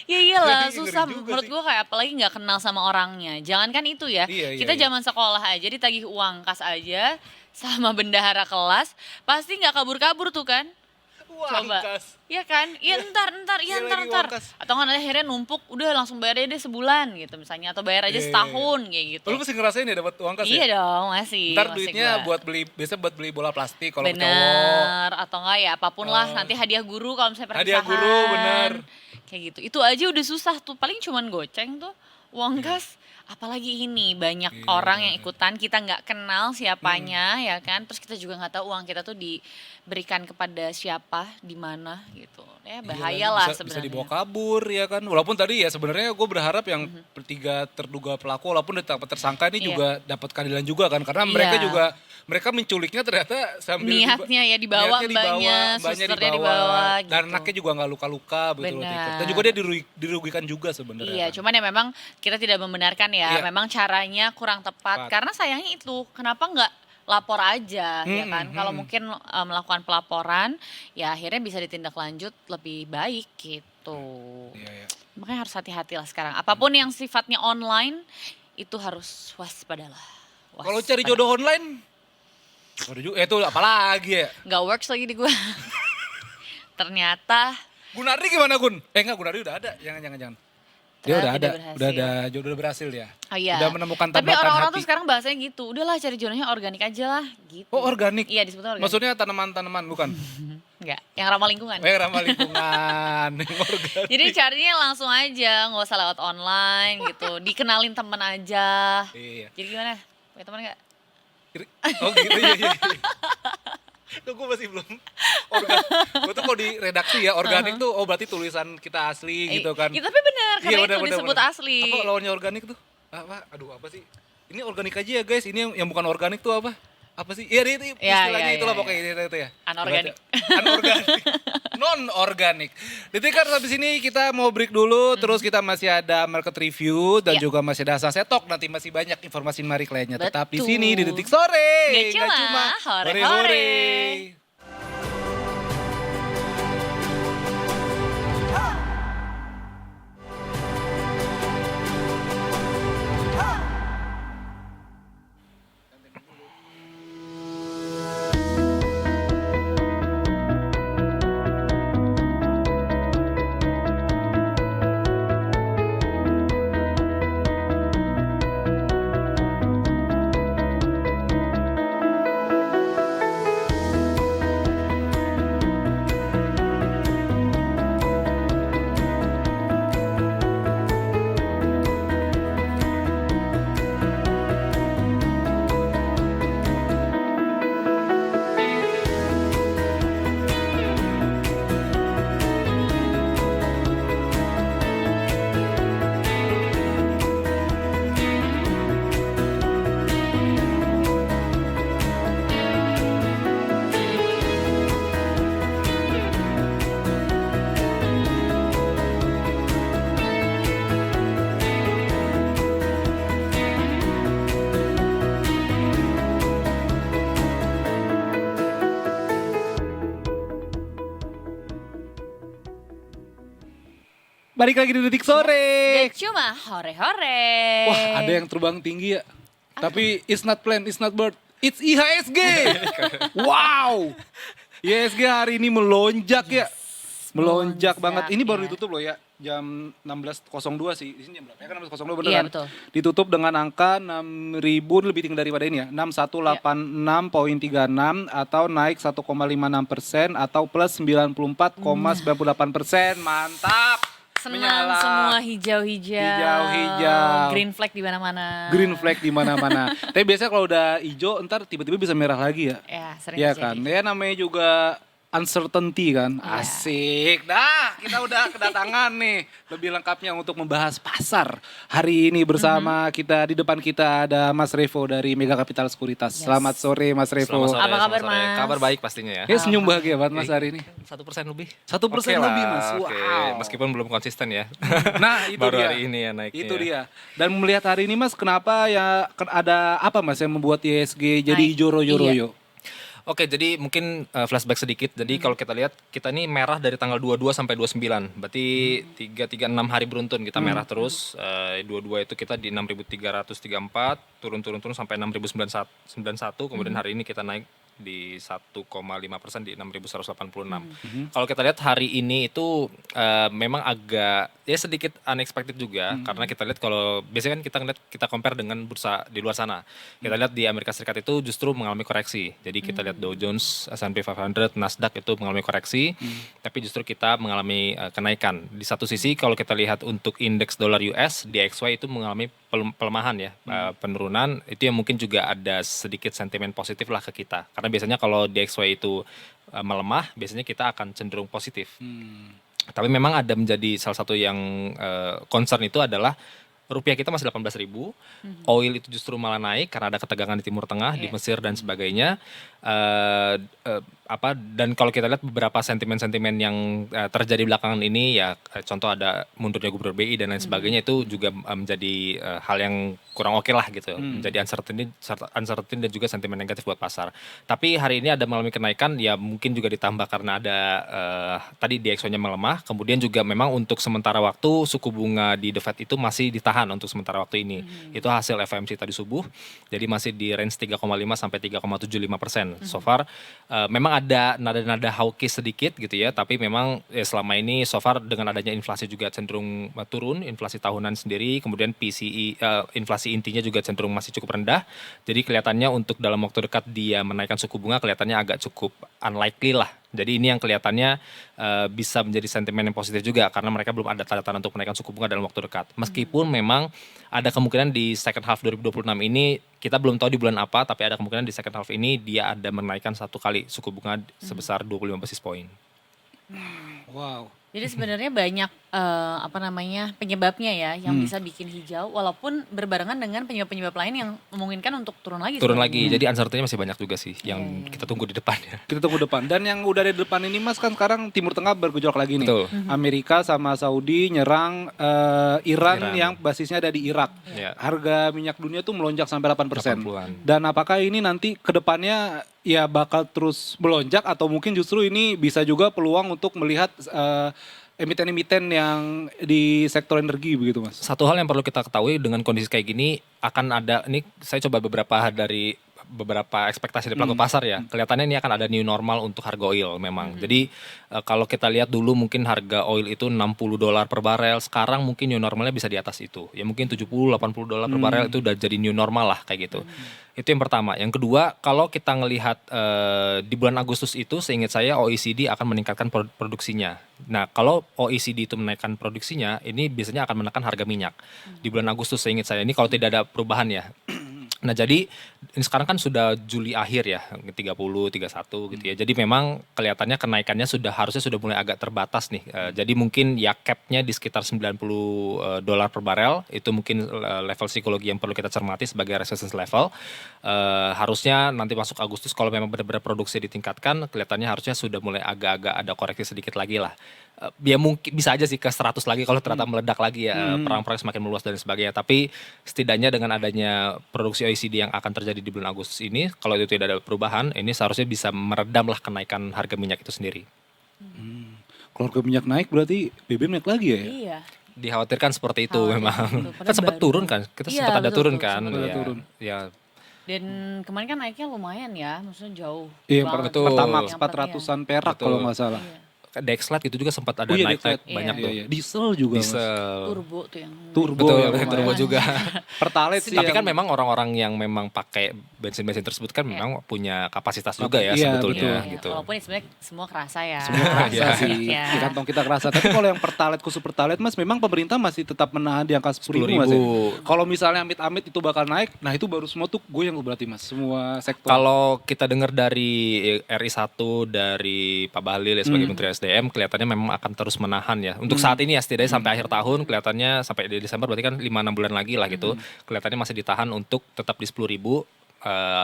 Ya iyalah, Ngeri susah juga menurut sih. gue kayak apalagi nggak kenal sama orangnya. Jangankan itu ya, Iya, kita iya. zaman sekolah aja ditagih uang kas aja sama bendahara kelas, pasti nggak kabur-kabur tuh kan? Coba. Kas. Iya kan? Iya ntar, Iya lagi uang kas. Atau kan akhirnya numpuk, udah langsung bayar aja deh sebulan gitu misalnya. Atau bayar aja Iya, iya, setahun kayak gitu. Lu masih ngerasain ya dapat uang kas Iya ya? dong, masih. Ntar masih duitnya gua. biasa buat beli bola plastik kalau ke cowok. Bener, atau enggak ya apapun lah, nanti hadiah guru kalau misalnya perpisahan. Hadiah guru, bener. Kayak gitu, itu aja udah susah tuh, paling cuman goceng tuh, uang kas. Apalagi ini, banyak Iya, orang yang ikutan, kita nggak kenal siapanya ya kan. Terus kita juga nggak tahu uang kita tuh diberikan kepada siapa, di mana gitu. Ya bahaya lah Bisa sebenarnya. dibawa kabur ya kan. Walaupun tadi ya sebenarnya gue berharap yang tiga terduga pelaku walaupun dapat tersangka ini Iya. juga dapat keadilan juga kan. Karena mereka Iya. juga mereka menculiknya ternyata sambil Niatnya ya dibawa mbaknya susternya dibawa gitu. dan anaknya juga nggak luka-luka betul Benar. dan juga dia dirugikan juga sebenarnya. Iya, kan. cuman ya memang kita tidak membenarkan ya, Iya. memang caranya kurang tepat. Karena sayangnya itu, kenapa nggak lapor aja ya kan? Kalau mungkin melakukan pelaporan, ya akhirnya bisa ditindaklanjut lebih baik gitu. Iya, iya. Makanya harus hati-hati lah sekarang. Apapun yang sifatnya online, itu harus waspadalah. Kalau cari jodoh online, waduh juga, itu apalagi ya? Nggak works lagi di gue. Ternyata Gunardi gimana Gun? Enggak, Gunardi udah ada, jangan. Dia Ternyata udah ada, tidak berhasil. jodoh udah berhasil ya. Oh iya. Udah menemukan Tapi tambatan orang-orang hati. tuh sekarang bahasanya gitu. Udahlah cari jodohnya organik aja lah gitu. Oh organik? Iya disebutnya organik. Maksudnya tanaman-tanaman bukan? Enggak, yang ramah lingkungan. Ramah lingkungan, yang organik. Jadi carinya langsung aja, nggak usah lewat online gitu. Dikenalin temen aja. Iya. Jadi gimana? Punya temen nggak? Oh gitu iya. Tuh gue masih belum organik. Gue tuh kalau di redaksi ya organik tuh oh berarti tulisan kita asli gitu kan. Ya, tapi benar, karena Iya, itu bener, disebut bener. asli. Apa lawannya organik tuh? Apa sih? Ini organik aja ya guys. Ini yang bukan organik tuh apa? Apa sih? Iya itu istilahnya iya, itulah iya. pokoknya itu ya. Anorganik. Anorganik. Non-organik. Detikers habis ini kita mau break dulu. Terus kita masih ada market review dan Iya. juga masih ada Sasetok. Nanti masih banyak informasi menarik lainnya. Tetap di Betul. sini di Detik Sore. Nggak cuma hore-hore. hore-hore. Balik lagi di Detik Sore. Gak cuma hore-hore. Wah, ada yang terbang tinggi ya. Tapi it's not plane, it's not bird. It's IHSG. Wow. IHSG hari ini melonjak ya. Melonjak banget. Ini baru ya. ditutup loh ya. Jam 16.02 sih. Di sini jam berapa? Ya kan 16.02 bener Iya, kan? betul. Ditutup dengan angka 6.000 lebih tinggi daripada ini ya. 6186.36 atau naik 1,56% atau plus 94,98%. Mantap. Senang Menyala. semua hijau-hijau. Hijau-hijau. Green flag di mana-mana. Green flag di mana-mana. Tapi biasanya kalau udah hijau ntar tiba-tiba bisa merah lagi ya. Ya, sering Iya terjadi. kan. Ya namanya juga uncertainty kan. Iya. Asik. Nah, kita udah kedatangan nih lebih lengkapnya untuk membahas pasar. Hari ini bersama kita di depan kita ada Mas Revo dari Mega Capital Sekuritas. Yes. Selamat sore Mas Revo. Selamat sore, Apa kabar, selamat sore. Mas? Kabar baik pastinya ya. Ya senyum bahagia banget Mas hari ini. 1% lebih. 1% Oke lebih lah, Mas. oke. Wow. Meskipun belum konsisten ya. Nah, itu Baru dia. hari ini ya naiknya. Itu dia. Dan melihat hari ini Mas, kenapa ya ada apa Mas yang membuat IHSG jadi Naik. hijau royo-royo? Oke, jadi mungkin flashback sedikit. Jadi kalau kita lihat, kita ini merah dari tanggal 22 sampai 29. Berarti 6 hari beruntun kita merah terus. 22 itu kita di 6.334, turun sampai 6.091. Kemudian hari ini kita naik di 1,5% di 6.186. Kalau kita lihat hari ini itu memang agak ya sedikit unexpected juga karena kita lihat kalau biasanya kan kita compare dengan bursa di luar sana. Kita lihat di Amerika Serikat itu justru mengalami koreksi. Jadi kita lihat Dow Jones, S&P 500, Nasdaq itu mengalami koreksi, tapi justru kita mengalami kenaikan. Di satu sisi kalau kita lihat untuk indeks dolar US, DXY itu mengalami pelemahan ya, penurunan. Itu yang mungkin juga ada sedikit sentimen positif lah ke kita. Karena biasanya kalau DXY itu melemah, biasanya kita akan cenderung positif. Tapi memang ada menjadi salah satu yang concern itu adalah rupiah kita masih 18.000, oil itu justru malah naik karena ada ketegangan di Timur Tengah, di Mesir dan sebagainya. Dan kalau kita lihat beberapa sentimen-sentimen yang terjadi belakangan ini ya contoh ada mundurnya Gubernur BI dan lain sebagainya itu juga menjadi hal yang kurang oke lah gitu, menjadi uncertainty dan juga sentimen negatif buat pasar. Tapi hari ini ada mengalami kenaikan ya mungkin juga ditambah karena ada tadi DXY-nya melemah, kemudian juga memang untuk sementara waktu suku bunga di The Fed itu masih ditahan untuk sementara waktu ini. Itu hasil FOMC tadi subuh, jadi masih di range 3,5 sampai 3,75%. So far memang ada nada-nada hawkish sedikit gitu ya, tapi memang selama ini so far dengan adanya inflasi juga cenderung turun, inflasi tahunan sendiri, kemudian PCE inflasi intinya juga cenderung masih cukup rendah. Jadi kelihatannya untuk dalam waktu dekat dia menaikkan suku bunga kelihatannya agak cukup unlikely lah. Jadi ini yang kelihatannya bisa menjadi sentimen yang positif juga karena mereka belum ada tanda-tanda untuk menaikkan suku bunga dalam waktu dekat. Meskipun memang ada kemungkinan di second half 2026 ini kita belum tahu di bulan apa, tapi ada kemungkinan di second half ini dia ada menaikkan satu kali suku bunga sebesar 25 basis point. Wow. Jadi sebenarnya banyak penyebabnya ya yang bisa bikin hijau walaupun berbarengan dengan penyebab-penyebab lain yang memungkinkan untuk turun lagi. Turun sebenarnya. lagi, jadi uncertainty masih banyak juga sih yang kita tunggu di depan ya. Kita tunggu depan. Dan yang udah ada di depan ini Mas kan sekarang Timur Tengah bergejolak lagi nih. Betul. Amerika sama Saudi nyerang Iran Iran. yang basisnya ada di Irak. Ya. Harga minyak dunia tuh melonjak sampai 8%. 80-an. Dan apakah ini nanti ke depannya ya bakal terus melonjak atau mungkin justru ini bisa juga peluang untuk melihat emiten-emiten yang di sektor energi begitu Mas? Satu hal yang perlu kita ketahui dengan kondisi kayak gini akan ada, ini saya coba dari beberapa ekspektasi dari pelaku pasar ya. Kelihatannya ini akan ada new normal untuk harga oil memang. Jadi kalau kita lihat dulu mungkin harga oil itu $60 per barel, sekarang mungkin new normalnya bisa di atas itu. Ya mungkin $70-80 per barel itu udah jadi new normal lah kayak gitu. Itu yang pertama. Yang kedua, kalau kita ngelihat di bulan Agustus itu seingat saya OECD akan meningkatkan produksinya. Nah, kalau OECD itu menaikkan produksinya, ini biasanya akan menekan harga minyak. Di bulan Agustus seingat saya, ini kalau tidak ada perubahan ya. Nah jadi ini sekarang kan sudah Juli akhir ya, 30, 31 gitu ya. Jadi memang kelihatannya kenaikannya harusnya sudah mulai agak terbatas nih. Jadi mungkin ya cap-nya di sekitar $90 per barel. Itu mungkin level psikologi yang perlu kita cermati sebagai resistance level. Harusnya nanti masuk Agustus kalau memang benar-benar produksi ditingkatkan, kelihatannya harusnya sudah mulai agak-agak ada koreksi sedikit lagi lah. Ya mungkin bisa aja sih ke 100 lagi kalau ternyata meledak lagi ya, perang-perang semakin meluas dan sebagainya. Tapi setidaknya dengan adanya produksi OECD yang akan terjadi di bulan Agustus ini, kalau itu tidak ada perubahan, ini seharusnya bisa meredamlah kenaikan harga minyak itu sendiri. Kalau harga minyak naik berarti BBM naik lagi ya? Iya. Dikhawatirkan seperti itu Khawatir memang. seperti itu. Kan Padahal sempat baru turun banget. kan, kita Iya, sempat ada betul, turun betul, kan. sempat ada Ya, turun. ya Dan kemarin kan naiknya lumayan ya, maksudnya jauh. Iya, banget. betul. Pertamax Yang 400-an perak Betul. kalau nggak salah. Iya. Dexlat itu juga sempat ada Oh iya, naik-naik Dexlat. banyak Iya. tuh. Iya. Diesel juga Mas. Diesel. Turbo tuh yang Turbo Betul, ya, pakai turbo lumayan. juga. Pertalite sih Tapi yang- kan memang orang-orang yang memang pakai bensin-bensin tersebut kan memang punya kapasitas juga ya Iya, sebetulnya betul. gitu. Walaupun sebenarnya semua kerasa ya. Semua kerasa Iya. sih, Iya. di kantong kita kerasa. Tapi kalau yang pertalite, khusus pertalite Mas, memang pemerintah masih tetap menahan di angka 10.000 Mas. Ya? 10.000. Kalau misalnya amit-amit itu bakal naik, nah itu baru semua tuh goyang tuh berarti Mas, semua sektor. Kalau kita dengar dari RI1 dari Pak Bahlil ya sebagai Menteri SDM kelihatannya memang akan terus menahan ya. Untuk saat ini ya setidaknya sampai akhir tahun kelihatannya sampai di Desember berarti kan 5-6 bulan lagi lah gitu. Kelihatannya masih ditahan untuk tetap di 10.000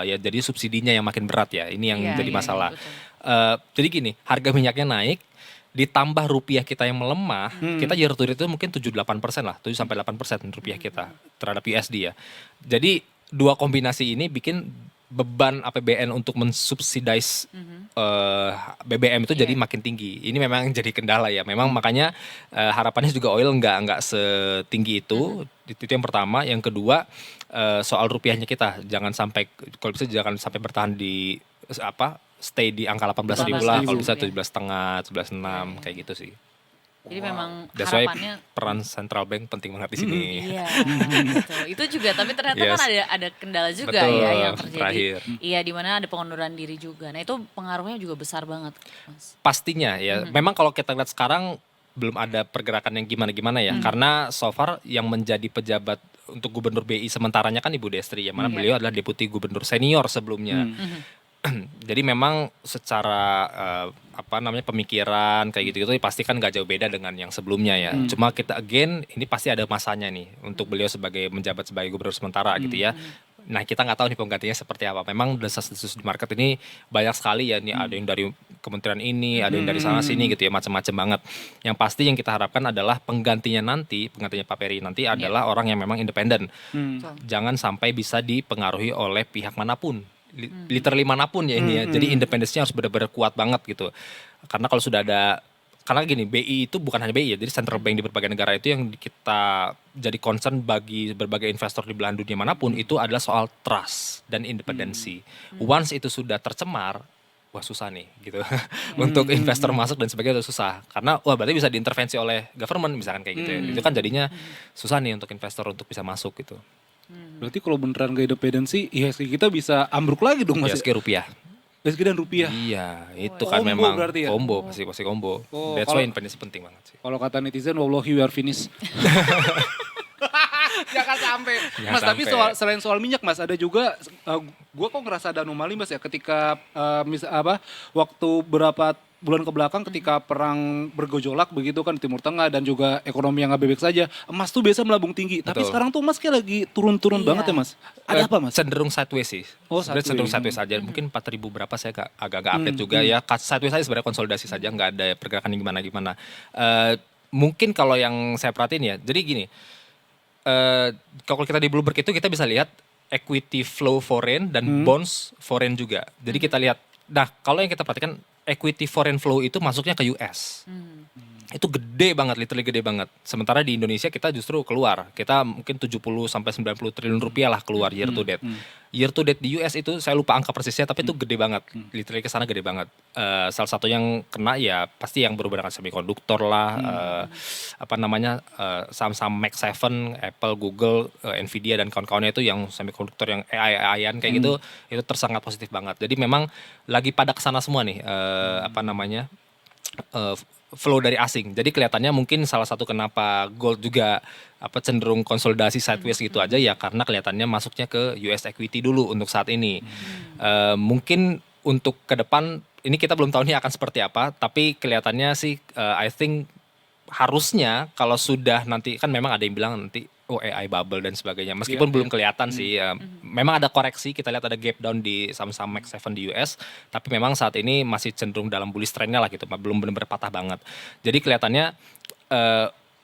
ya jadi subsidinya yang makin berat ya. Ini yang Iya, jadi iya, masalah. betul. Jadi gini, harga minyaknya naik ditambah rupiah kita yang melemah, kita year to date itu mungkin 7-8% lah, 7-8% rupiah kita terhadap USD ya. Jadi dua kombinasi ini bikin beban APBN untuk mensubsidize BBM itu jadi Iya. makin tinggi. Ini memang jadi kendala ya. Memang makanya harapannya juga oil nggak setinggi itu. Itu yang pertama. Yang kedua soal rupiahnya kita jangan sampai kalau bisa jangan sampai bertahan di stay di angka 18.000 lah. Kalau bisa 17,5, 17,6 kayak gitu sih. Jadi memang That's why harapannya peran central bank penting banget di sini. iya, betul. Itu juga tapi ternyata Yes. kan ada kendala juga Betul, ya yang terjadi. terakhir. Iya, di mana ada pengunduran diri juga. Nah, itu pengaruhnya juga besar banget, Mas. Pastinya ya. Memang kalau kita lihat sekarang belum ada pergerakan yang gimana-gimana ya. Karena so far yang menjadi pejabat untuk gubernur BI sementaranya kan Ibu Destri. Yang mana beliau adalah deputi gubernur senior sebelumnya. Jadi memang secara pemikiran kayak gitu-gitu pasti kan gak jauh beda dengan yang sebelumnya ya. Cuma kita again ini pasti ada masanya nih untuk beliau sebagai menjabat sebagai gubernur sementara gitu ya. Nah kita nggak tahu nih penggantinya seperti apa. Memang desas-desus di market ini banyak sekali ya. Nih ada yang dari kementerian ini, ada yang dari sana sini gitu ya, macam-macam banget. Yang pasti yang kita harapkan adalah penggantinya Pak Peri nanti adalah orang yang memang independen. Jangan sampai bisa dipengaruhi oleh pihak manapun. Literally manapun ya ini ya. Jadi independensinya harus benar-benar kuat banget gitu. Karena kalau sudah ada, karena gini, BI itu bukan hanya BI ya, jadi central bank di berbagai negara itu yang kita jadi concern bagi berbagai investor di belahan dunia manapun itu adalah soal trust dan independensi. Once itu sudah tercemar, wah susah nih gitu. Untuk investor masuk dan sebagainya udah susah. Karena wah berarti bisa diintervensi oleh government misalkan kayak gitu ya. Itu kan jadinya susah nih untuk investor untuk bisa masuk gitu. Berarti kalau beneran gak independensi, IHSG kita bisa ambruk lagi dong Mas. IHSG rupiah. IHSG dan rupiah. Iya, itu Combo kan memang berarti ya? combo, pasti combo. Oh, That's kalau- why independensi penting banget sih. Kalau kata netizen, wallahi we are finished. Jangan sampai. Jangan Mas, tapi sampai. selain soal minyak Mas, ada juga gue kok ngerasa ada anomali Mas ya ketika waktu berapa bulan ke belakang ketika perang bergejolak begitu kan di Timur Tengah dan juga ekonomi yang nggak baik saja, emas tuh biasa melambung tinggi. Tapi Betul. sekarang tuh emas kayak lagi turun-turun Iya. banget ya Mas. Ada apa Mas? Cenderung sideways sih. Oh, Sebenarnya sideways. cenderung sideways saja. Mungkin 4.000 berapa saya agak update juga ya. Sideways saja sebenarnya konsolidasi saja, nggak ada pergerakan yang gimana-gimana. Mungkin kalau yang saya perhatiin ya, jadi gini, kalau kita di Bloomberg itu kita bisa lihat equity flow foreign dan bonds foreign juga. Jadi kita lihat, nah kalau yang kita perhatikan equity foreign flow itu masuknya ke US. Itu gede banget, literally gede banget. Sementara di Indonesia kita justru keluar. Kita mungkin 70 sampai 90 triliun rupiah lah keluar year to date. Year to date di US itu saya lupa angka persisnya tapi itu gede banget. Literally ke sana gede banget. Salah satu yang kena ya pasti yang berhubungan dengan semikonduktor lah, saham-saham Mac 7, Apple, Google, Nvidia dan kawan-kawannya itu yang semikonduktor yang AI-an kayak gitu itu tersangat positif banget. Jadi memang lagi pada kesana semua nih flow dari asing. Jadi kelihatannya mungkin salah satu kenapa gold juga cenderung konsolidasi sideways gitu aja ya karena kelihatannya masuknya ke US equity dulu untuk saat ini. Mungkin untuk ke depan ini kita belum tahu nih akan seperti apa, tapi kelihatannya sih I think harusnya kalau sudah nanti kan memang ada yang bilang nanti AI bubble dan sebagainya. Meskipun belum kelihatan sih, memang ada koreksi, kita lihat ada gap down di saham-saham Mac 7 di US, tapi memang saat ini masih cenderung dalam bullish trend-nya lah gitu, belum benar-benar patah banget. Jadi kelihatannya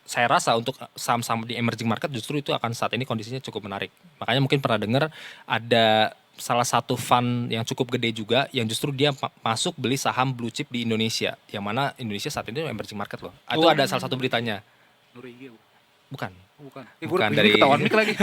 saya rasa untuk saham-saham di emerging market justru itu akan saat ini kondisinya cukup menarik. Makanya mungkin pernah dengar ada salah satu fund yang cukup gede juga yang justru dia masuk beli saham blue chip di Indonesia, yang mana Indonesia saat ini emerging market loh. Itu ada salah satu beritanya. Norwegia. Bukan. Bukan dari ketahuan mic lagi.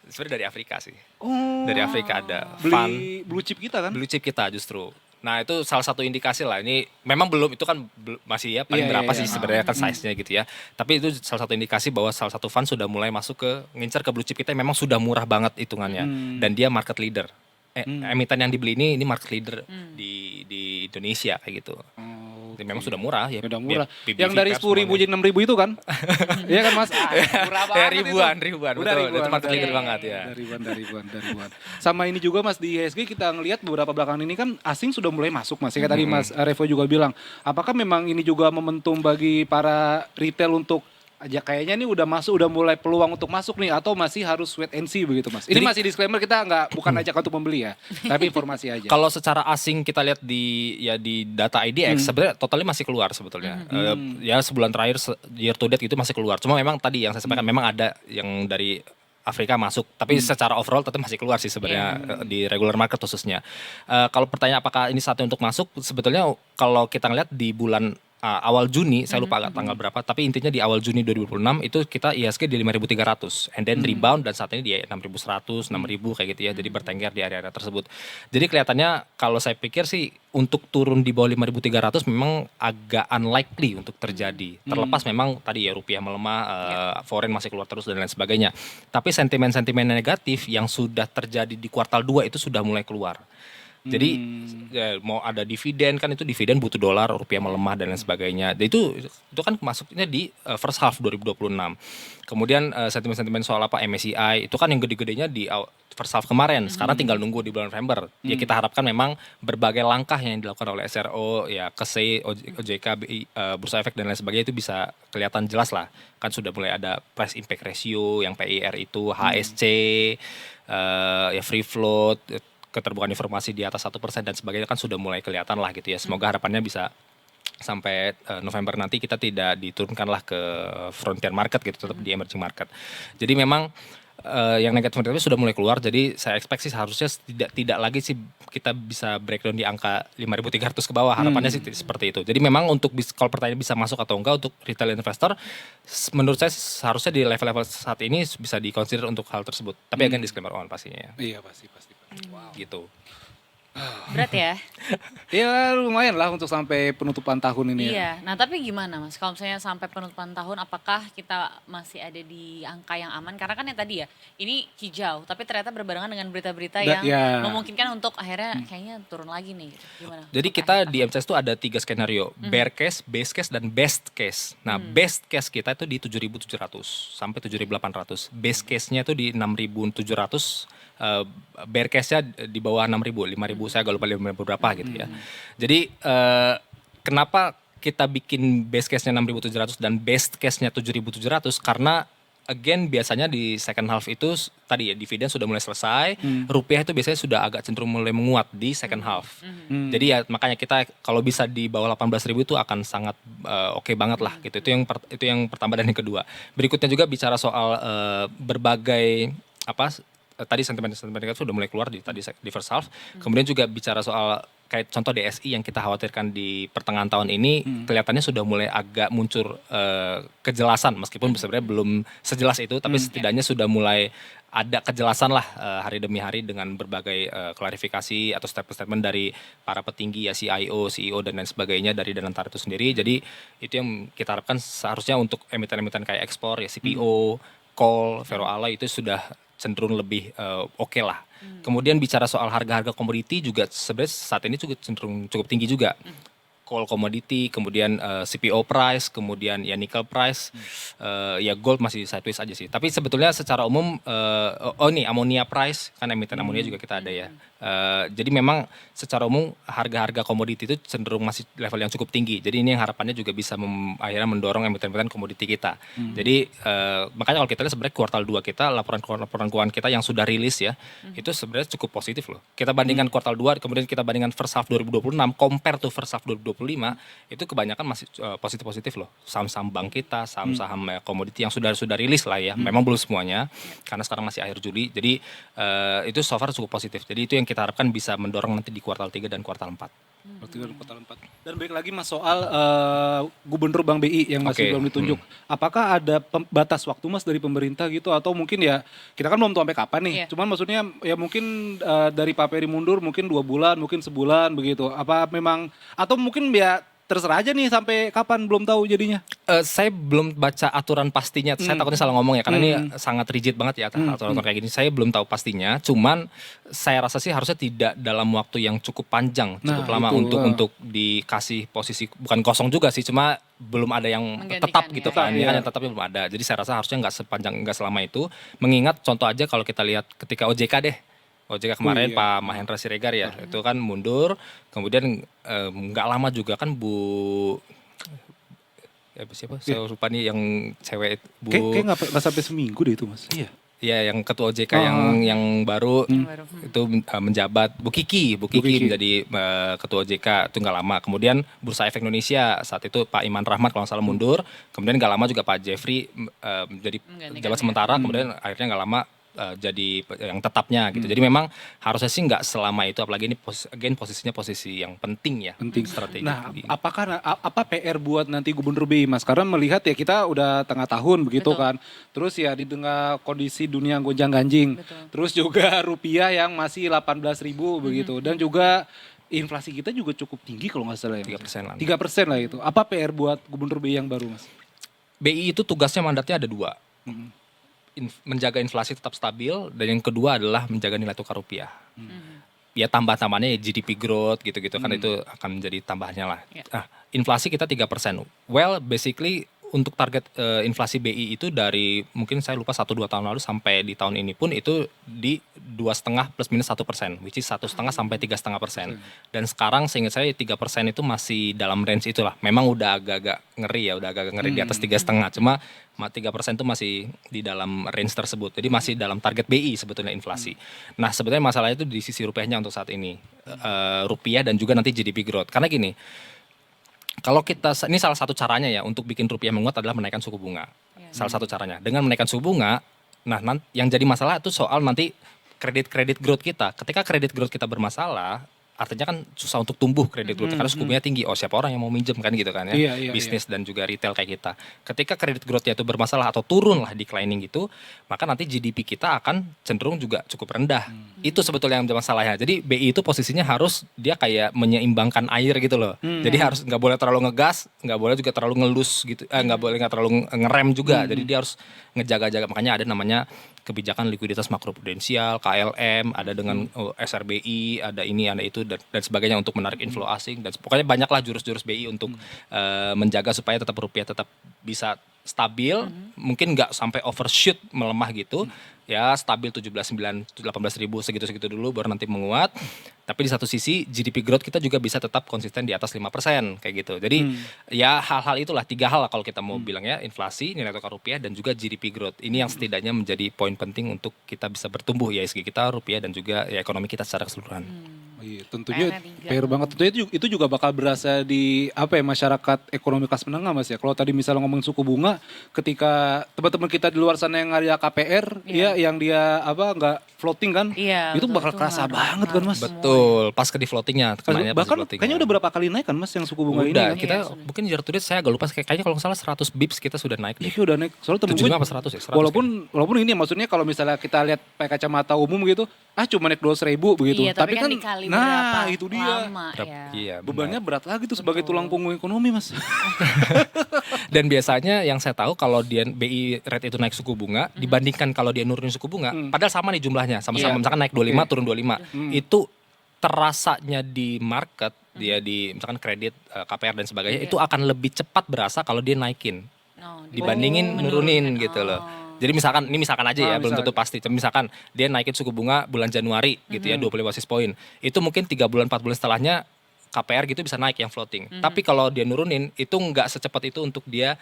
Sebenarnya dari Afrika sih. Oh. Dari Afrika ada fund Beli blue chip kita kan? blue chip kita justru. Nah itu salah satu indikasi lah. Ini memang belum, itu kan masih ya paling Iya, berapa iya, sih iya. sebenarnya kan size-nya gitu ya. Tapi itu salah satu indikasi bahwa salah satu fund sudah mulai masuk ke ngincer ke blue chip kita yang memang sudah murah banget hitungannya. Dan dia market leader. Emiten yang dibeli ini market leader di Indonesia kayak gitu. Jadi memang sudah murah ya. Udah murah. PBV Yang dari Pers 10.000 jadi 6.000 itu kan? Iya kan Mas? Murah Ya, banget ribuan, itu. ribuan, Udah betul. Itu market Iya, leader iya, banget iya. ya. Ribuan. Sama ini juga Mas, di IHSG kita ngelihat beberapa belakangan ini kan asing sudah mulai masuk Mas. Kayak tadi Mas Revo juga bilang, apakah memang ini juga momentum bagi para retail untuk aja kayaknya nih udah mulai peluang untuk masuk nih, atau masih harus wait and see begitu Mas? Ini Jadi- masih disclaimer, kita bukan ajak untuk membeli ya, tapi informasi aja. Kalau secara asing kita lihat di data IDX sebenarnya totalnya masih keluar sebetulnya. Ya sebulan terakhir year to date itu masih keluar. Cuma memang tadi yang saya sampaikan memang ada yang dari Afrika masuk, tapi secara overall tetap masih keluar sih sebenarnya di regular market khususnya. Kalau pertanyaan apakah ini saatnya untuk masuk, sebetulnya kalau kita ngeliat di bulan awal Juni, saya lupa tanggal berapa, tapi intinya di awal Juni 2026 itu kita IHSG di 5.300, and then rebound dan saat ini di 6.100, 6.000 kayak gitu ya, jadi bertengger di area-area tersebut. Jadi kelihatannya kalau saya pikir sih untuk turun di bawah 5.300 memang agak unlikely untuk terjadi. Terlepas memang tadi ya rupiah melemah, foreign masih keluar terus dan lain sebagainya. Tapi sentimen-sentimen negatif yang sudah terjadi di kuartal 2 itu sudah mulai keluar. Jadi ya, mau ada dividen kan, itu dividen butuh dolar, rupiah melemah dan lain sebagainya. Dan itu kan masuknya di first half 2026. Kemudian sentimen-sentimen soal apa MSCI itu kan yang gede-gedenya di first half kemarin. Sekarang tinggal nunggu di bulan November. Ya kita harapkan memang berbagai langkah yang dilakukan oleh SRO, ya KSEI, OJK, BI, Bursa Efek dan lain sebagainya itu bisa kelihatan jelas lah. Kan sudah mulai ada price impact ratio yang PIR itu, HSC, ya free float, keterbukaan informasi di atas 1% dan sebagainya kan sudah mulai kelihatan lah gitu ya. Semoga harapannya bisa sampai November nanti kita tidak diturunkanlah ke frontier market gitu, tetap di emerging market. Jadi memang yang negatif sudah mulai keluar, jadi saya expect sih harusnya tidak lagi sih kita bisa breakdown di angka 5.300 ke bawah, harapannya sih seperti itu. Jadi memang untuk kalau pertanyaan bisa masuk atau enggak untuk retail investor, menurut saya seharusnya di level-level saat ini bisa dikonsider untuk hal tersebut. Tapi akan disclaimer on pastinya ya. Iya pasti. Wow. Gitu. Berat ya? Ya lumayan lah untuk sampai penutupan tahun ini ya. Iya. Nah tapi gimana Mas? Kalau misalnya sampai penutupan tahun, apakah kita masih ada di angka yang aman? Karena kan yang tadi ya, ini hijau, tapi ternyata berbarengan dengan berita-berita yang memungkinkan untuk akhirnya kayaknya turun lagi nih. Gitu. Gimana? Jadi Apakah kita ini di MCS itu ada 3 skenario, bear case, base case, dan best case. Nah best case kita itu di 7.700 sampai 7.800. Base case-nya itu di 6.700. Bear case-nya di bawah 6.000, 5.000 saya agak lupa 5.000 berapa gitu ya. Jadi kenapa kita bikin base case-nya 6.700 dan best case-nya 7.700? Karena again biasanya di second half itu tadi ya dividen sudah mulai selesai, rupiah itu biasanya sudah agak cenderung mulai menguat di second half. Jadi ya makanya kita kalau bisa di bawah 18.000 itu akan sangat oke banget lah gitu. Itu yang pertama dan yang kedua. Berikutnya juga bicara soal berbagai tadi sentimen negatif sudah mulai keluar di first half. Kemudian juga bicara soal kayak contoh DSI yang kita khawatirkan di pertengahan tahun ini, kelihatannya sudah mulai agak muncul kejelasan, meskipun sebenarnya belum sejelas itu, tapi setidaknya sudah mulai ada kejelasan lah hari demi hari dengan berbagai klarifikasi atau statement dari para petinggi ya, CIO, CEO dan lain sebagainya dari Danantar itu sendiri. Jadi itu yang kita harapkan seharusnya untuk emiten-emiten kayak ekspor ya, CPO, Coal, Ferroalloy itu sudah cenderung lebih oke lah. Kemudian bicara soal harga-harga komoditi juga sebenarnya saat ini juga cenderung cukup tinggi juga. Coal commodity, kemudian CPO price, kemudian ya nickel price, ya gold masih sideways aja sih. Tapi sebetulnya secara umum, ini ammonia price, kan emiten ammonia juga kita ada ya. Jadi memang secara umum harga-harga komoditi itu cenderung masih level yang cukup tinggi. Jadi ini yang harapannya juga bisa akhirnya mendorong emiten-emiten komoditi kita. Jadi makanya kalau kita lihat sebenarnya kuartal 2 kita, laporan keuangan kita yang sudah rilis ya, itu sebenarnya cukup positif loh. Kita bandingkan kuartal 2, kemudian kita bandingkan first half 2026, compare to first half 2025, itu kebanyakan masih positif-positif loh. Saham-saham bank kita, saham-saham komoditi yang sudah rilis lah ya. Memang belum semuanya, karena sekarang masih akhir Juli. Jadi itu so far cukup positif. Jadi itu yang kita harapkan bisa mendorong nanti di kuartal 3 dan kuartal 4. Kuartal 4. Dan balik lagi Mas soal Gubernur Bank BI yang masih belum ditunjuk. Apakah ada batas waktu Mas dari pemerintah gitu, atau mungkin ya kita kan belum tahu sampai kapan nih. Cuman maksudnya ya mungkin dari Pak Peri mundur mungkin 2 bulan, mungkin sebulan begitu. Apa memang atau mungkin ya terserah aja nih sampai kapan, belum tahu jadinya. Saya belum baca aturan pastinya, saya takutnya salah ngomong ya, karena ini sangat rigid banget ya aturan kayak gini. Saya belum tahu pastinya, cuman saya rasa sih harusnya tidak dalam waktu yang cukup panjang, cukup lama untuk dikasih posisi, bukan kosong juga sih, cuma belum ada yang tetap gitu kan, yang tetapnya belum ada. Jadi saya rasa harusnya nggak selama itu. Mengingat contoh aja kalau kita lihat ketika OJK deh. OJK kemarin Pak Mahendra Siregar ya, itu kan mundur, kemudian nggak lama juga kan siapa? Saya lupa nih yang cewek Bu. Kayak nggak sampai seminggu deh itu Mas. Iya. Iya, yang ketua OJK yang baru itu menjabat Bu Kiki menjadi ketua OJK, itu nggak lama. Kemudian Bursa Efek Indonesia saat itu Pak Iman Rahmat kalau nggak salah mundur, kemudian nggak lama juga Pak Jeffrey menjadi jabat sementara, kemudian akhirnya nggak lama jadi yang tetapnya gitu. Jadi memang harusnya sih nggak selama itu, apalagi ini posisinya posisi yang penting ya, strategi. Nah, apa PR buat nanti Gubernur BI Mas? Karena melihat ya kita udah tengah tahun begitu kan. Terus ya di tengah kondisi dunia gonjang-ganjing. Terus juga rupiah yang masih 18.000 begitu, dan juga inflasi kita juga cukup tinggi kalau nggak salah ya. 3% lah. 3% lah itu. Apa PR buat Gubernur BI yang baru Mas? BI itu tugasnya mandatnya ada 2. Menjaga inflasi tetap stabil, dan yang kedua adalah menjaga nilai tukar rupiah. Ya tambah-tambahnya ya GDP growth gitu-gitu kan, itu akan menjadi tambahannya lah. Nah, inflasi kita 3%. Well, basically untuk target inflasi BI itu dari mungkin saya lupa 1-2 tahun lalu sampai di tahun ini pun itu di 2,5 plus minus 1%, which is 1,5 sampai 3,5%. Dan sekarang seingat saya 3% itu masih dalam range itulah. Memang udah agak-agak ngeri ya, udah agak ngeri di atas 3,5. Cuma 3% itu masih di dalam range tersebut. Jadi masih dalam target BI sebetulnya inflasi. Nah sebetulnya masalahnya itu di sisi rupiahnya untuk saat ini. Rupiah dan juga nanti GDP growth. Karena gini, kalau kita, ini salah satu caranya ya untuk bikin rupiah menguat adalah menaikkan suku bunga. Salah satu caranya. Dengan menaikkan suku bunga, nah yang jadi masalah itu soal nanti kredit growth kita. Ketika kredit growth kita bermasalah, artinya kan susah untuk tumbuh kredit growth karena suku bunganya tinggi. Oh, siapa orang yang mau minjem kan gitu kan ya. Bisnis dan juga retail kayak kita. Ketika kredit growth-nya itu bermasalah atau turun lah, declining gitu, maka nanti GDP kita akan cenderung juga cukup rendah. Itu sebetulnya yang masalahnya. Jadi BI itu posisinya harus dia kayak menyeimbangkan air gitu loh. Jadi harus nggak boleh terlalu ngegas, nggak boleh juga terlalu ngelus gitu. Nggak terlalu ngerem juga. Jadi dia harus ngejaga-jaga. Makanya ada namanya kebijakan likuiditas makroprudensial, KLM, ada dengan SRBI, ada ini, ada itu, dan sebagainya untuk menarik inflow asing, dan pokoknya banyaklah jurus-jurus BI untuk menjaga supaya tetap rupiah tetap bisa stabil, mungkin nggak sampai overshoot melemah gitu, ya stabil 18.000 segitu-segitu dulu baru nanti menguat. Tapi di satu sisi GDP growth kita juga bisa tetap konsisten di atas 5% kayak gitu. Jadi ya hal-hal itulah, 3 hal lah kalau kita mau bilang ya, inflasi, nilai tukar rupiah, dan juga GDP growth. Ini yang setidaknya menjadi poin penting untuk kita bisa bertumbuh ya ISG kita, rupiah, dan juga ya ekonomi kita secara keseluruhan. Iya, tentunya PR banget. Tentunya itu juga bakal berasa di masyarakat ekonomi kelas menengah Mas ya. Kalau tadi misalnya ngomong suku bunga, ketika teman-teman kita di luar sana yang ada KPR ya, yang dia nggak floating kan, itu bakal kerasa banget kan Mas. Betul, pas ke di floatingnya. Bahkan kayaknya udah berapa kali naik kan Mas yang suku bunga ini kan? Kita mungkin year to date saya agak lupa, kayaknya kalau nggak salah 100 bips kita sudah naik. Iya udah naik. Soalnya 75 apa 100 ya? 100 walaupun ini maksudnya kalau misalnya kita lihat pakai kacamata umum gitu, cuma naik 200.000 begitu. Iya, tapi kan dikali nah itu dia. Lama, Iya, bebannya berat lagi tuh sebagai tulang punggung ekonomi Mas. Dan biasanya yang saya tahu kalau dia BI rate itu naik suku bunga, dibandingkan kalau dia nurunin suku bunga, padahal sama nih jumlahnya, sama-sama misalkan naik 25 turun 25, itu terasanya di market, dia di misalkan kredit, KPR dan sebagainya, itu akan lebih cepat berasa kalau dia naikin dibandingin nurunin gitu loh. Jadi misalkan aja ya, belum tentu misalkan. pasti. Cuma misalkan dia naikin suku bunga bulan Januari gitu ya 25 basis point. Itu mungkin 3 bulan 4 bulan setelahnya KPR gitu bisa naik yang floating. Tapi kalau dia nurunin itu nggak secepat itu untuk dia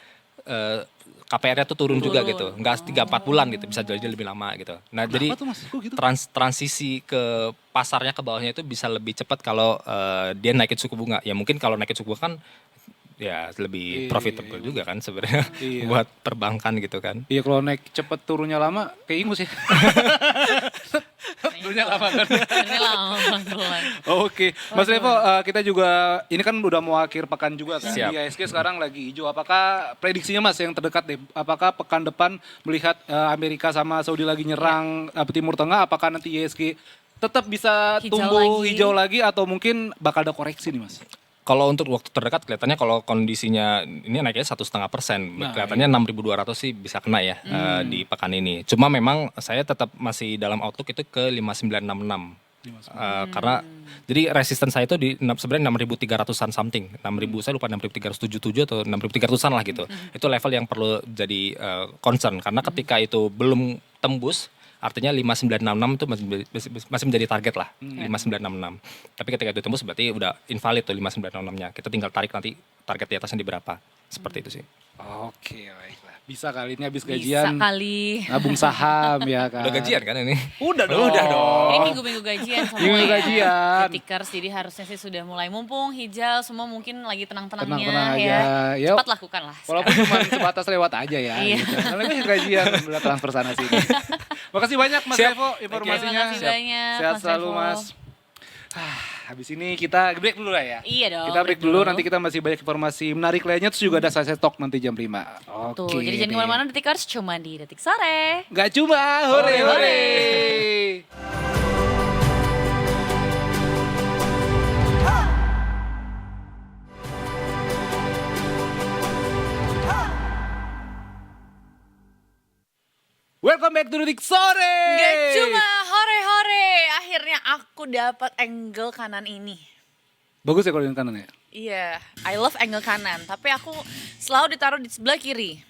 KPR-nya tuh turun juga gitu. Nggak 3-4 bulan gitu, bisa jadi lebih lama gitu. Nah, jadi tuh, Mas? Kok gitu? transisi ke pasarnya ke bawahnya itu bisa lebih cepat kalau dia naikin suku bunga. Ya mungkin kalau naikin suku bunga kan ya lebih profitable juga kan sebenarnya buat perbankan gitu kan. Iya, kalau naik cepet turunnya lama kayak ingus ya. Turunnya lama kan. Ini lama pelan-pelan. Oke, Mas Revo, kita juga ini kan udah mau akhir pekan juga kan. Siap. IHSG sekarang lagi hijau. Apakah prediksinya Mas yang terdekat deh? Apakah pekan depan melihat Amerika sama Saudi lagi nyerang Timur Tengah? Apakah nanti IHSG tetap bisa Hijau tumbuh lagi. hijau lagi atau mungkin bakal ada koreksi nih Mas? Kalau untuk waktu terdekat kelihatannya kalau kondisinya ini naiknya 1,5%, kelihatannya 6.200 sih bisa kena ya di pekan ini. Cuma memang saya tetap masih dalam outlook itu ke 5966. Karena jadi resisten saya itu di sebenarnya 6.300-an something. 6.000 saya lupa 6.377 atau 6.300-an lah gitu. Itu level yang perlu jadi concern karena ketika itu belum tembus artinya 5966 itu masih menjadi target lah, 5966. Tapi ketika itu tembus berarti udah invalid tuh 5966-nya. Kita tinggal tarik nanti target di atasnya di berapa. Seperti itu sih. Oke, baiklah. Bisa kali ini habis Bisa gajian kali. nabung saham ya kan. Udah gajian kan ini? Udah dong. Ini minggu-minggu gajian semua Minggu ya. gajian. Tikers, jadi harusnya sih sudah mulai mumpung hijau, semua mungkin lagi tenang-tenangnya Tenang-tenang aja. ya. Yuk. Cepat lakukan lah. Walaupun cuma sebatas lewat aja ya. Iya. Gitu. Karena ini gajian udah transfer sana sini. Makasih banyak Mas Siap. Revo informasinya. Terima kasih banyak, Sehat Mas selalu Revo. Mas. Habis ini kita break dulu lah ya. Iya dong. Kita break dulu, nanti kita masih banyak informasi menarik lainnya. Terus juga ada Sase Talk nanti jam 5. Tuh, Oke. jadi jangan deh. kemana-mana Detikers, cuma di Detik Sore. Nggak cuma hore hore. Welcome back to Detik Sore. Gak cuma hore-hore, akhirnya aku dapat angle kanan ini. Bagus ya kalau yang kanan ya. Iya, I love angle kanan, tapi aku selalu ditaruh di sebelah kiri.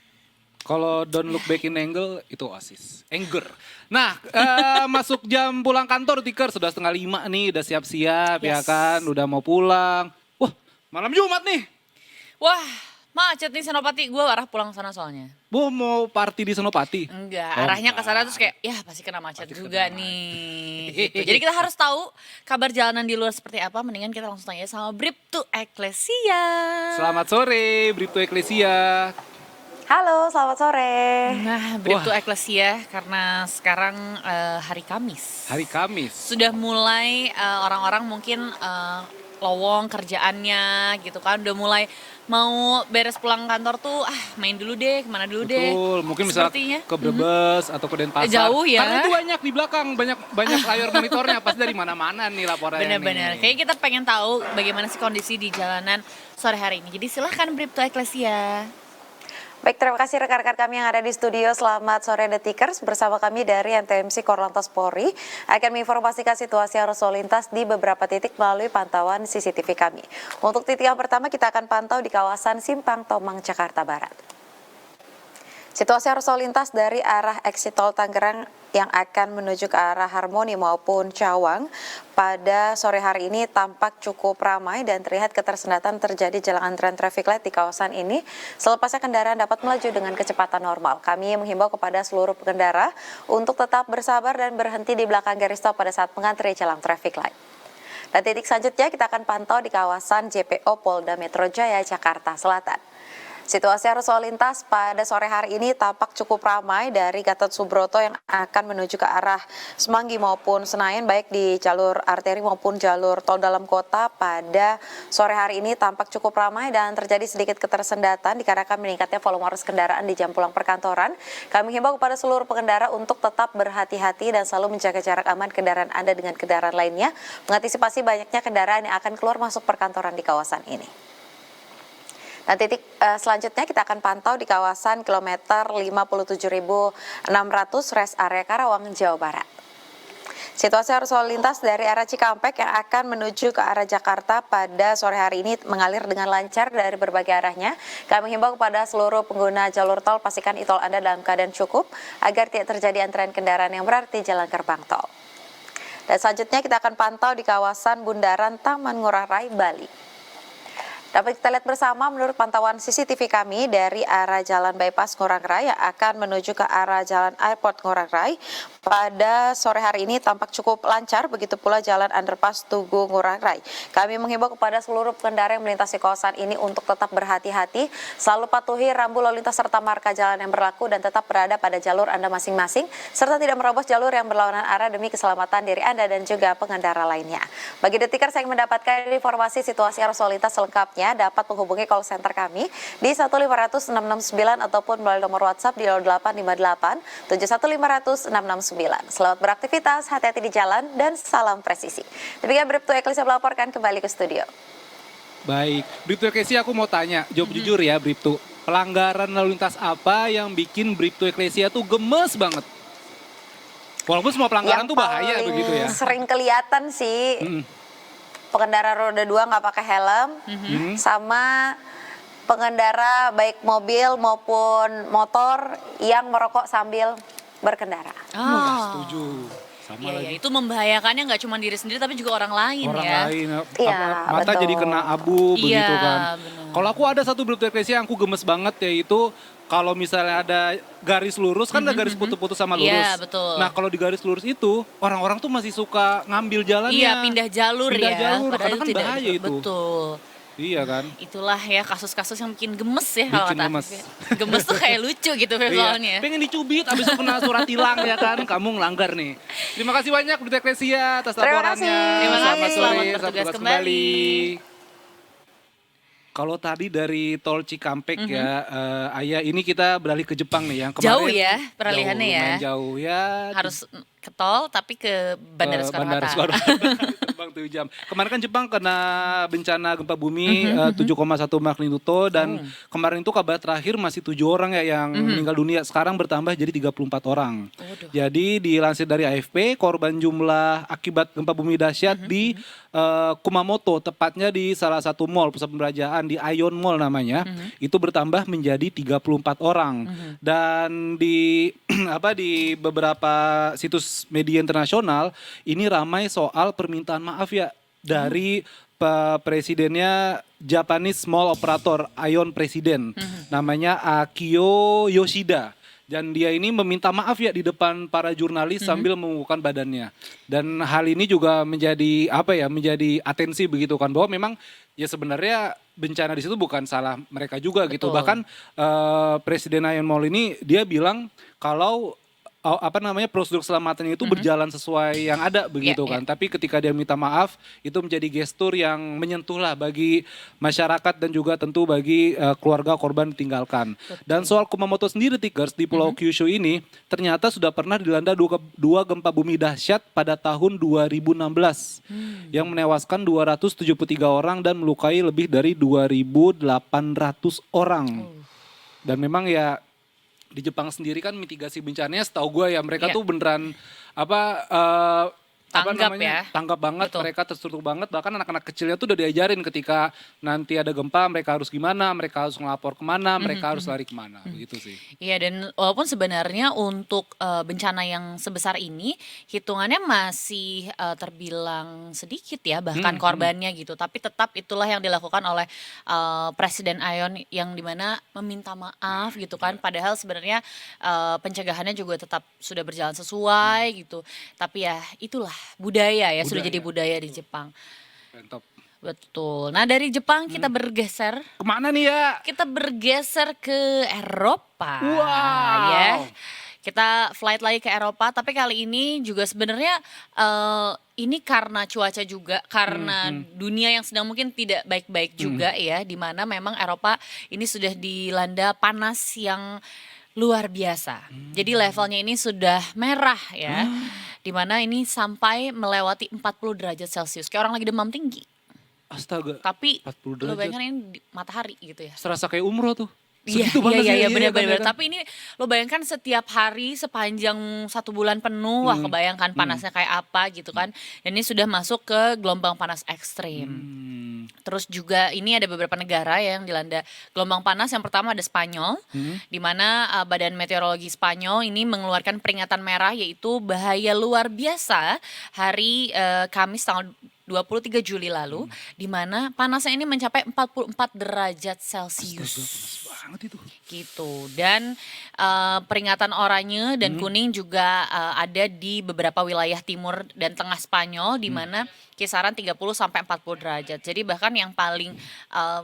Kalau don't look back in angle itu oasis. Anger. Nah, masuk jam pulang kantor Tikar sudah 4:30 nih, udah siap-siap ya Yes. kan, udah mau pulang. Wah, malam Jumat nih. Wah, macet nih Senopati, gue arah pulang sana soalnya. Bu mau party di Senopati. Enggak, Oh, arahnya ke sana enggak. terus kayak, ya pasti kena macet Pasti juga kena nih. Gitu. Jadi kita harus tahu kabar jalanan di luar seperti apa, mendingan kita langsung tanya sama Bribtu Eklesia. Selamat sore, Bribtu Eklesia. Halo, selamat sore. Nah, Bribtu Eklesia karena sekarang hari Kamis. Hari Kamis. Sudah mulai orang-orang mungkin lowong kerjaannya gitu kan, udah mulai mau beres pulang kantor tuh main dulu deh, kemana dulu deh. Betul, mungkin misalnya Sepertinya. ke Brebes atau ke Denpasar. Jauh ya. Karena itu banyak di belakang, banyak layar monitornya, pasti dari mana-mana nih laporannya. Benar-benar. nih. Kayaknya kita pengen tahu bagaimana sih kondisi di jalanan sore hari ini. Jadi silahkan Bribtu Eklesia. Baik, terima kasih rekan-rekan kami yang ada di studio. Selamat sore Detikers. Bersama kami dari NTMC Korlantas Polri akan menginformasikan situasi arus lalu lintas di beberapa titik melalui pantauan CCTV kami. Untuk titik yang pertama kita akan pantau di kawasan Simpang Tomang, Jakarta Barat. Situasi arus lalu lintas dari arah exit tol Tangerang yang akan menuju ke arah Harmoni maupun Cawang pada sore hari ini tampak cukup ramai dan terlihat ketersendatan terjadi jelang antrean traffic light di kawasan ini. Selepasnya kendaraan dapat melaju dengan kecepatan normal. Kami menghimbau kepada seluruh pengendara untuk tetap bersabar dan berhenti di belakang garis stop pada saat mengantri jelang traffic light. Dan titik selanjutnya kita akan pantau di kawasan JPO Polda Metro Jaya, Jakarta Selatan. Situasi arus lalu lintas pada sore hari ini tampak cukup ramai dari Gatot Subroto yang akan menuju ke arah Semanggi maupun Senayan, baik di jalur arteri maupun jalur tol dalam kota. Pada sore hari ini tampak cukup ramai dan terjadi sedikit ketersendatan dikarenakan meningkatnya volume arus kendaraan di jam pulang perkantoran. Kami himbau kepada seluruh pengendara untuk tetap berhati-hati dan selalu menjaga jarak aman kendaraan Anda dengan kendaraan lainnya, mengantisipasi banyaknya kendaraan yang akan keluar masuk perkantoran di kawasan ini. Dan titik selanjutnya kita akan pantau di kawasan kilometer 57.600 rest area Karawang, Jawa Barat. Situasi arus lalu lintas dari arah Cikampek yang akan menuju ke arah Jakarta pada sore hari ini mengalir dengan lancar dari berbagai arahnya. Kami himbau kepada seluruh pengguna jalur tol pastikan e-tol Anda dalam keadaan cukup agar tidak terjadi antrean kendaraan yang berarti jalan gerbang tol. Dan selanjutnya kita akan pantau di kawasan Bundaran Taman Ngurah Rai, Bali. Dapat kita lihat bersama menurut pantauan CCTV kami dari arah Jalan Bypass Ngurah Rai yang akan menuju ke arah Jalan Airport Ngurah Rai. Pada sore hari ini tampak cukup lancar, begitu pula Jalan Underpass Tugu Ngurah Rai. Kami menghimbau kepada seluruh pengendara yang melintasi kawasan ini untuk tetap berhati-hati, selalu patuhi rambu lalu lintas serta marka jalan yang berlaku dan tetap berada pada jalur Anda masing-masing, serta tidak merobos jalur yang berlawanan arah demi keselamatan diri Anda dan juga pengendara lainnya. Bagi Detikers yang mendapatkan informasi situasi arus lalu lintas selengkapnya, dapat menghubungi call center kami di 1500669 ataupun melalui nomor WhatsApp di 0858 71500669. Selamat beraktivitas, hati-hati di jalan, dan salam presisi. Demikian Bribtu Eklisia melaporkan kembali ke studio. Baik, Bribtu Eklisia aku mau tanya, jawab jujur ya Bribtu. Pelanggaran lalu lintas apa yang bikin Bribtu Eklisia tuh gemes banget? Walaupun semua pelanggaran tuh bahaya begitu ya. Sering kelihatan sih. Pengendara roda 2 nggak pakai helm, sama pengendara baik mobil maupun motor yang merokok sambil berkendara. Nggak setuju. Sama Iya, lagi. ya, itu membahayakannya nggak cuma diri sendiri tapi juga orang lain Orang ya. lain, Iya, mata betul. jadi kena abu begitu Iya, kan. benar. Kalau aku ada satu Bribtu Eklisia yang aku gemes banget, yaitu kalau misalnya ada garis lurus kan ada garis putus-putus sama lurus. Iya, betul. Nah kalau di garis lurus itu orang-orang tuh masih suka ngambil jalannya. Iya, pindah jalur Pindah ya. jalur, Padahal karena kan tidak bahaya itu. Betul. Iya kan. Itulah ya kasus-kasus yang bikin gemes ya kalau Bikin kata gemes. Afif ya. Gemes tuh kayak lucu gitu visualnya. Iya. Pengen dicubit abis itu kena surat tilang ya kan. Kamu ngelanggar nih. Terima kasih banyak Bribtu Eklisia atas Terima laporannya. kasih. Terima kasih, Selamat selamat sore, bertugas kembali. Kalau tadi dari tol Cikampek ya, Ayah, ini kita beralih ke Jepang nih yang kemarin. Jauh ya peralihannya ya. Lumayan jauh ya. Harus ke tol tapi ke Bandara Bandara Soekarno-Hatta. Soekarno-Hatta. Terbang 7 jam. Kemarin kan Jepang kena bencana gempa bumi 7,1 magnitudo dan kemarin itu kabar terakhir masih 7 orang ya yang meninggal dunia. Sekarang bertambah jadi 34 orang. Waduh. Jadi dilansir dari AFP, korban jumlah akibat gempa bumi dahsyat di Kumamoto, tepatnya di salah satu mall pusat pembelanjaan di Ion Mall namanya, itu bertambah menjadi 34 orang. Dan di di beberapa situs media internasional ini ramai soal permintaan maaf ya dari presidennya Japanese Mall Operator Ion Presiden, namanya Akio Yoshida. Dan dia ini meminta maaf ya di depan para jurnalis sambil mengukuhkan badannya. Dan hal ini juga menjadi menjadi atensi begitu kan, bahwa memang ya sebenarnya bencana di situ bukan salah mereka juga gitu. Betul. Bahkan Presiden Ion Mall ini dia bilang kalau prosedur keselamatannya itu berjalan sesuai yang ada begitu Iya, kan. Tapi ketika dia minta maaf itu menjadi gestur yang menyentuh lah bagi masyarakat dan juga tentu bagi keluarga korban ditinggalkan. Dan soal Kumamoto sendiri Tikers di Pulau Kyushu ini ternyata sudah pernah dilanda dua gempa bumi dahsyat pada tahun 2016 yang menewaskan 273 orang dan melukai lebih dari 2.800 orang. Dan memang ya di Jepang sendiri kan mitigasi bencananya setahu gue ya mereka tuh beneran tanggap banget. Betul. Mereka terstruktur banget, bahkan anak-anak kecilnya tuh udah diajarin ketika nanti ada gempa mereka harus gimana, mereka harus ngelapor kemana, mereka harus lari kemana, begitu sih. Iya, dan walaupun sebenarnya untuk bencana yang sebesar ini hitungannya masih terbilang sedikit ya bahkan korbannya gitu, tapi tetap itulah yang dilakukan oleh Presiden Ion yang dimana meminta maaf gitu kan, padahal sebenarnya pencegahannya juga tetap sudah berjalan sesuai gitu, tapi ya itulah budaya ya, sudah jadi budaya di Jepang. Mantap. Betul. Nah dari Jepang kita bergeser. Kemana nih ya? Kita bergeser ke Eropa. Wow. Ya. Kita flight lagi ke Eropa, tapi kali ini juga sebenarnya ini karena cuaca juga, karena dunia yang sedang mungkin tidak baik-baik juga ya, di mana memang Eropa ini sudah dilanda panas yang luar biasa. Jadi levelnya ini sudah merah ya, di mana ini sampai melewati 40 derajat Celcius, kayak orang lagi demam tinggi. Astaga. Tapi 40 lo derajat. bayangkan ini matahari gitu ya. Serasa kayak umroh tuh. Iya, Segitu panasnya, iya, iya, benar-benar. kan? Tapi ini lo bayangkan setiap hari sepanjang 1 bulan penuh, wah kebayangkan panasnya kayak apa gitu kan. Dan ini sudah masuk ke gelombang panas ekstrim. Terus juga ini ada beberapa negara yang dilanda gelombang panas. Yang pertama ada Spanyol, di mana Badan Meteorologi Spanyol ini mengeluarkan peringatan merah yaitu bahaya luar biasa hari Kamis tanggal 23 Juli lalu, di mana panasnya ini mencapai 44 derajat Celcius. Banget itu. Gitu. Dan peringatan oranye dan kuning juga ada di beberapa wilayah timur dan tengah Spanyol, di mana kisaran 30 sampai 40 derajat. Jadi bahkan yang paling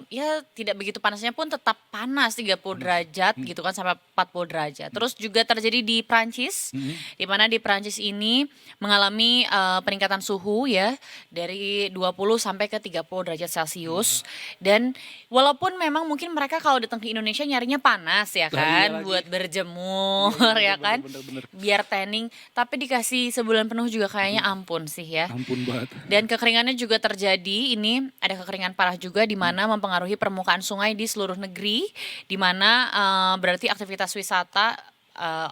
ya tidak begitu panasnya pun tetap panas 30 derajat gitu kan sampai 40 derajat. Terus juga terjadi di Prancis, di mana di Prancis ini mengalami peningkatan suhu ya dari 20 sampai ke 30 derajat Celcius. Dan walaupun memang mungkin mereka kalau datang ke Indonesia nyarinya panas ya kan, buat berjemur ya kan, biar tanning, tapi dikasih sebulan penuh juga kayaknya ampun sih ya. Ampun banget. Dan kekeringannya juga terjadi, ini ada kekeringan parah juga di mana mempengaruhi permukaan sungai di seluruh negeri, di mana berarti aktivitas wisata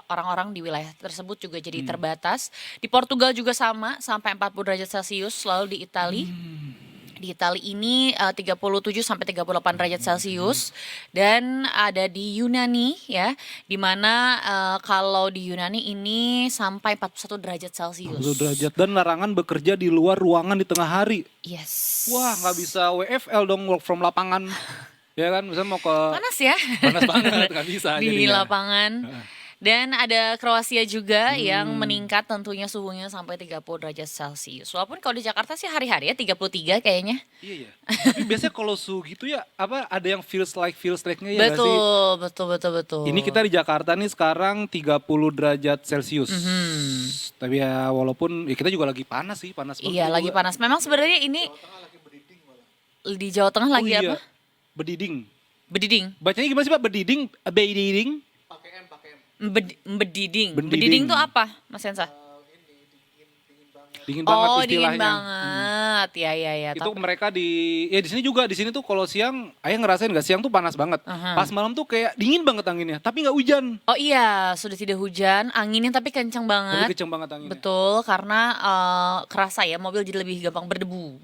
orang-orang di wilayah tersebut juga jadi terbatas. Di Portugal juga sama, sampai 40 derajat Celcius, lalu di Italia. Di Italia ini 37 sampai 38 derajat Celcius, dan ada di Yunani ya, di mana kalau di Yunani ini sampai 41 derajat Celcius. 1 derajat dan larangan bekerja di luar ruangan di tengah hari. Yes. Wah, nggak bisa WFL dong, work from lapangan. Ya kan, misalnya mau ke Panas ya. panas banget, nggak bisa Di jadinya. lapangan. Dan ada Kroasia juga yang meningkat tentunya suhunya sampai 30 derajat Celcius. Walaupun kalau di Jakarta sih hari-hari ya 33 kayaknya. Iya ya. Tapi biasanya kalau suhu gitu ya, apa ada yang feels like-nya ya nggak sih? Betul. Ini kita di Jakarta nih sekarang 30 derajat Celcius. Tapi ya walaupun ya kita juga lagi panas sih, panas banget. Iya, lagi panas. Memang sebenarnya ini di Jawa Tengah lagi iya. apa? Bediding. Bediding. Bacanya gimana sih Pak? Bediding? Bediding? Bediding. Bediding. Bediding tuh apa, Mas Hensa? Dingin banget Oh, istilahnya. dingin banget. Ya. Itu mereka di sini juga, di sini tuh kalau siang, ayah ngerasain nggak siang tuh panas banget. Pas malam tuh kayak dingin banget anginnya, tapi nggak hujan. Oh iya, sudah tidak hujan, anginnya tapi kencang banget. Tapi kenceng banget anginnya. Betul, karena kerasa ya mobil jadi lebih gampang berdebu.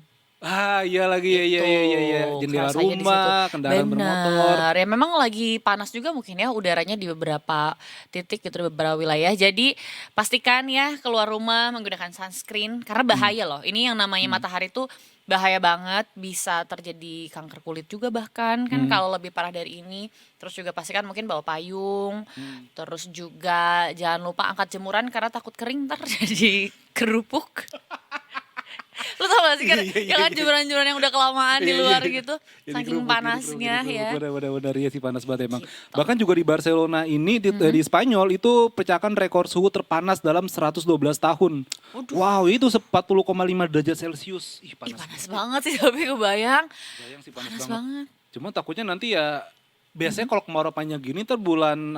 Ah iya lagi, iya. Jendela Kerasanya di rumah, situ. kendaraan bermotor. Benar. Ya memang lagi panas juga mungkin ya udaranya di beberapa titik gitu, di beberapa wilayah. Jadi pastikan ya keluar rumah menggunakan sunscreen karena bahaya loh. Ini yang namanya matahari tuh bahaya banget, bisa terjadi kanker kulit juga bahkan kan kalau lebih parah dari ini. Terus juga pastikan mungkin bawa payung. Terus juga jangan lupa angkat jemuran karena takut kering ntar jadi kerupuk. Lu tau gak sih kan, ya kan jemuran-jemuran yang udah kelamaan di luar gitu, saking panasnya ya. Benar-benar ya sih, panas banget emang. Bahkan juga di Barcelona ini di Spanyol itu pecahkan rekor suhu terpanas dalam 112 tahun. Wow, itu 40,5 derajat Celcius. Ih, Ih panas banget sih, tapi kebayang. Bayang sih panas Panas banget. banget. Cuma takutnya nanti ya biasanya kalau kemarau panjang gini ntar bulan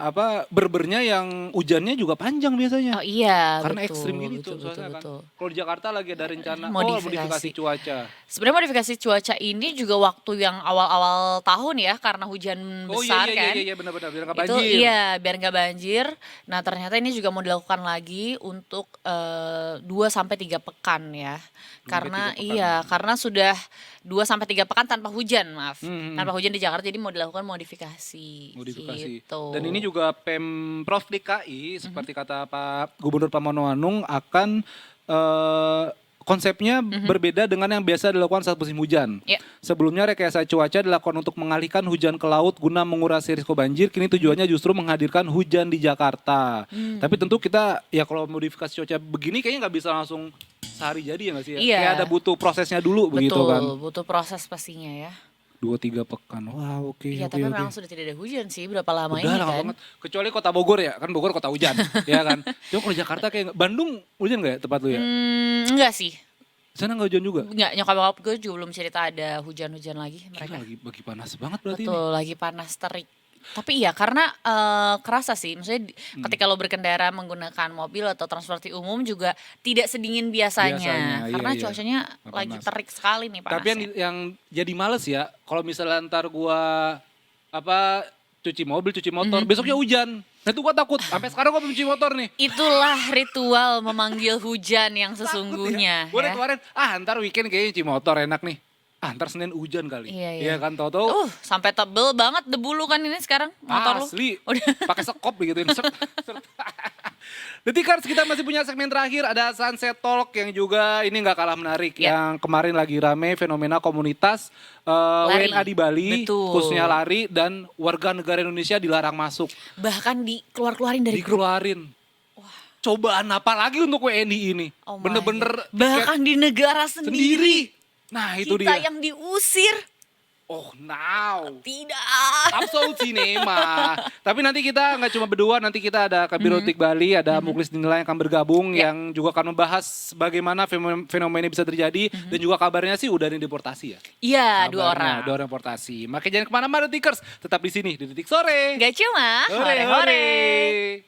berbernya yang hujannya juga panjang biasanya. Oh iya, Karena betul, ekstrim gini betul, tuh soalnya kan. betul. Kalau di Jakarta lagi ada rencana Modifikasi. modifikasi cuaca. Sebenarnya modifikasi cuaca ini juga waktu yang awal-awal tahun ya, karena hujan besar kan. Iya benar-benar biar nggak Itu banjir. iya, biar nggak banjir. Nah ternyata ini juga mau dilakukan lagi untuk 2 sampai 3 pekan ya. Karena 3 pekan. iya, karena sudah 2 sampai 3 pekan tanpa hujan, maaf. Tanpa hujan di Jakarta, jadi mau dilakukan modifikasi. Gitu. Dan ini juga Pemprov DKI seperti kata Pak Gubernur Pramono Anung akan konsepnya berbeda dengan yang biasa dilakukan saat musim hujan. Ya. Sebelumnya rekayasa cuaca dilakukan untuk mengalihkan hujan ke laut guna mengurangi risiko banjir. Kini tujuannya justru menghadirkan hujan di Jakarta. Tapi tentu kita ya kalau modifikasi cuaca begini kayaknya nggak bisa langsung sehari jadi ya nggak sih? Ya? Iya. Kayak ada butuh prosesnya dulu begitu kan. Butuh proses pastinya ya. 2-3 pekan. Wow, oke. Iya, tapi memang sudah tidak ada hujan sih, berapa lama Udah ini lama kan. banget. Kecuali kota Bogor ya, kan Bogor kota hujan, ya kan. Cuma kalau Jakarta kayak Bandung hujan nggak ya tempat lu ya? Enggak sih. Sana nggak hujan juga? Enggak, nyokap bokap gue juga belum cerita ada hujan-hujan lagi mereka. Gila, lagi panas banget berarti Betul, lagi panas terik. Tapi iya karena kerasa sih, maksudnya ketika lo berkendara menggunakan mobil atau transportasi umum juga tidak sedingin biasanya. Biasanya, Karena iya. cuacanya Panas. lagi terik sekali nih panasnya. Tapi yang jadi males ya, kalau misalnya ntar gua cuci mobil, cuci motor, besoknya hujan. Nah itu gue takut, sampai sekarang gue belum cuci motor nih. Itulah ritual memanggil hujan yang sesungguhnya. Gue Ya. kemarin, ntar weekend kayaknya cuci motor enak nih. Ntar Senin hujan kali. Iya. kan, tau-tau. Sampai tebel banget debu lu kan ini sekarang motor lu. Asli, Udah. pakai sekop begituin. Detikers, kita masih punya segmen terakhir, ada Sunset Talk yang juga ini nggak kalah menarik. Ya. Yang kemarin lagi rame fenomena komunitas Lari. WNA di Bali, Betul. khususnya lari, dan warga negara Indonesia dilarang masuk. Bahkan dikeluarin dari grup. Dikeluarin. Cobaan apa lagi untuk WNI ini? Oh my Bener-bener God. Bahkan di negara sendiri. Nah itu Kita dia. yang diusir. Oh now. Tidak. Absolut Cinema. Tapi nanti kita nggak cuma berdua, nanti kita ada Kabiro Detik Bali, ada Muklis Dinilai yang akan bergabung, Ya. yang juga akan membahas bagaimana fenomena ini bisa terjadi, dan juga kabarnya sih udah deportasi ya. Iya, 2 Kabarnya, orang. 2 orang deportasi. Makanya jangan kemana-mana Detikers, tetap di sini di Detik Sore. Gak cuma Hore, hore-hore. hore.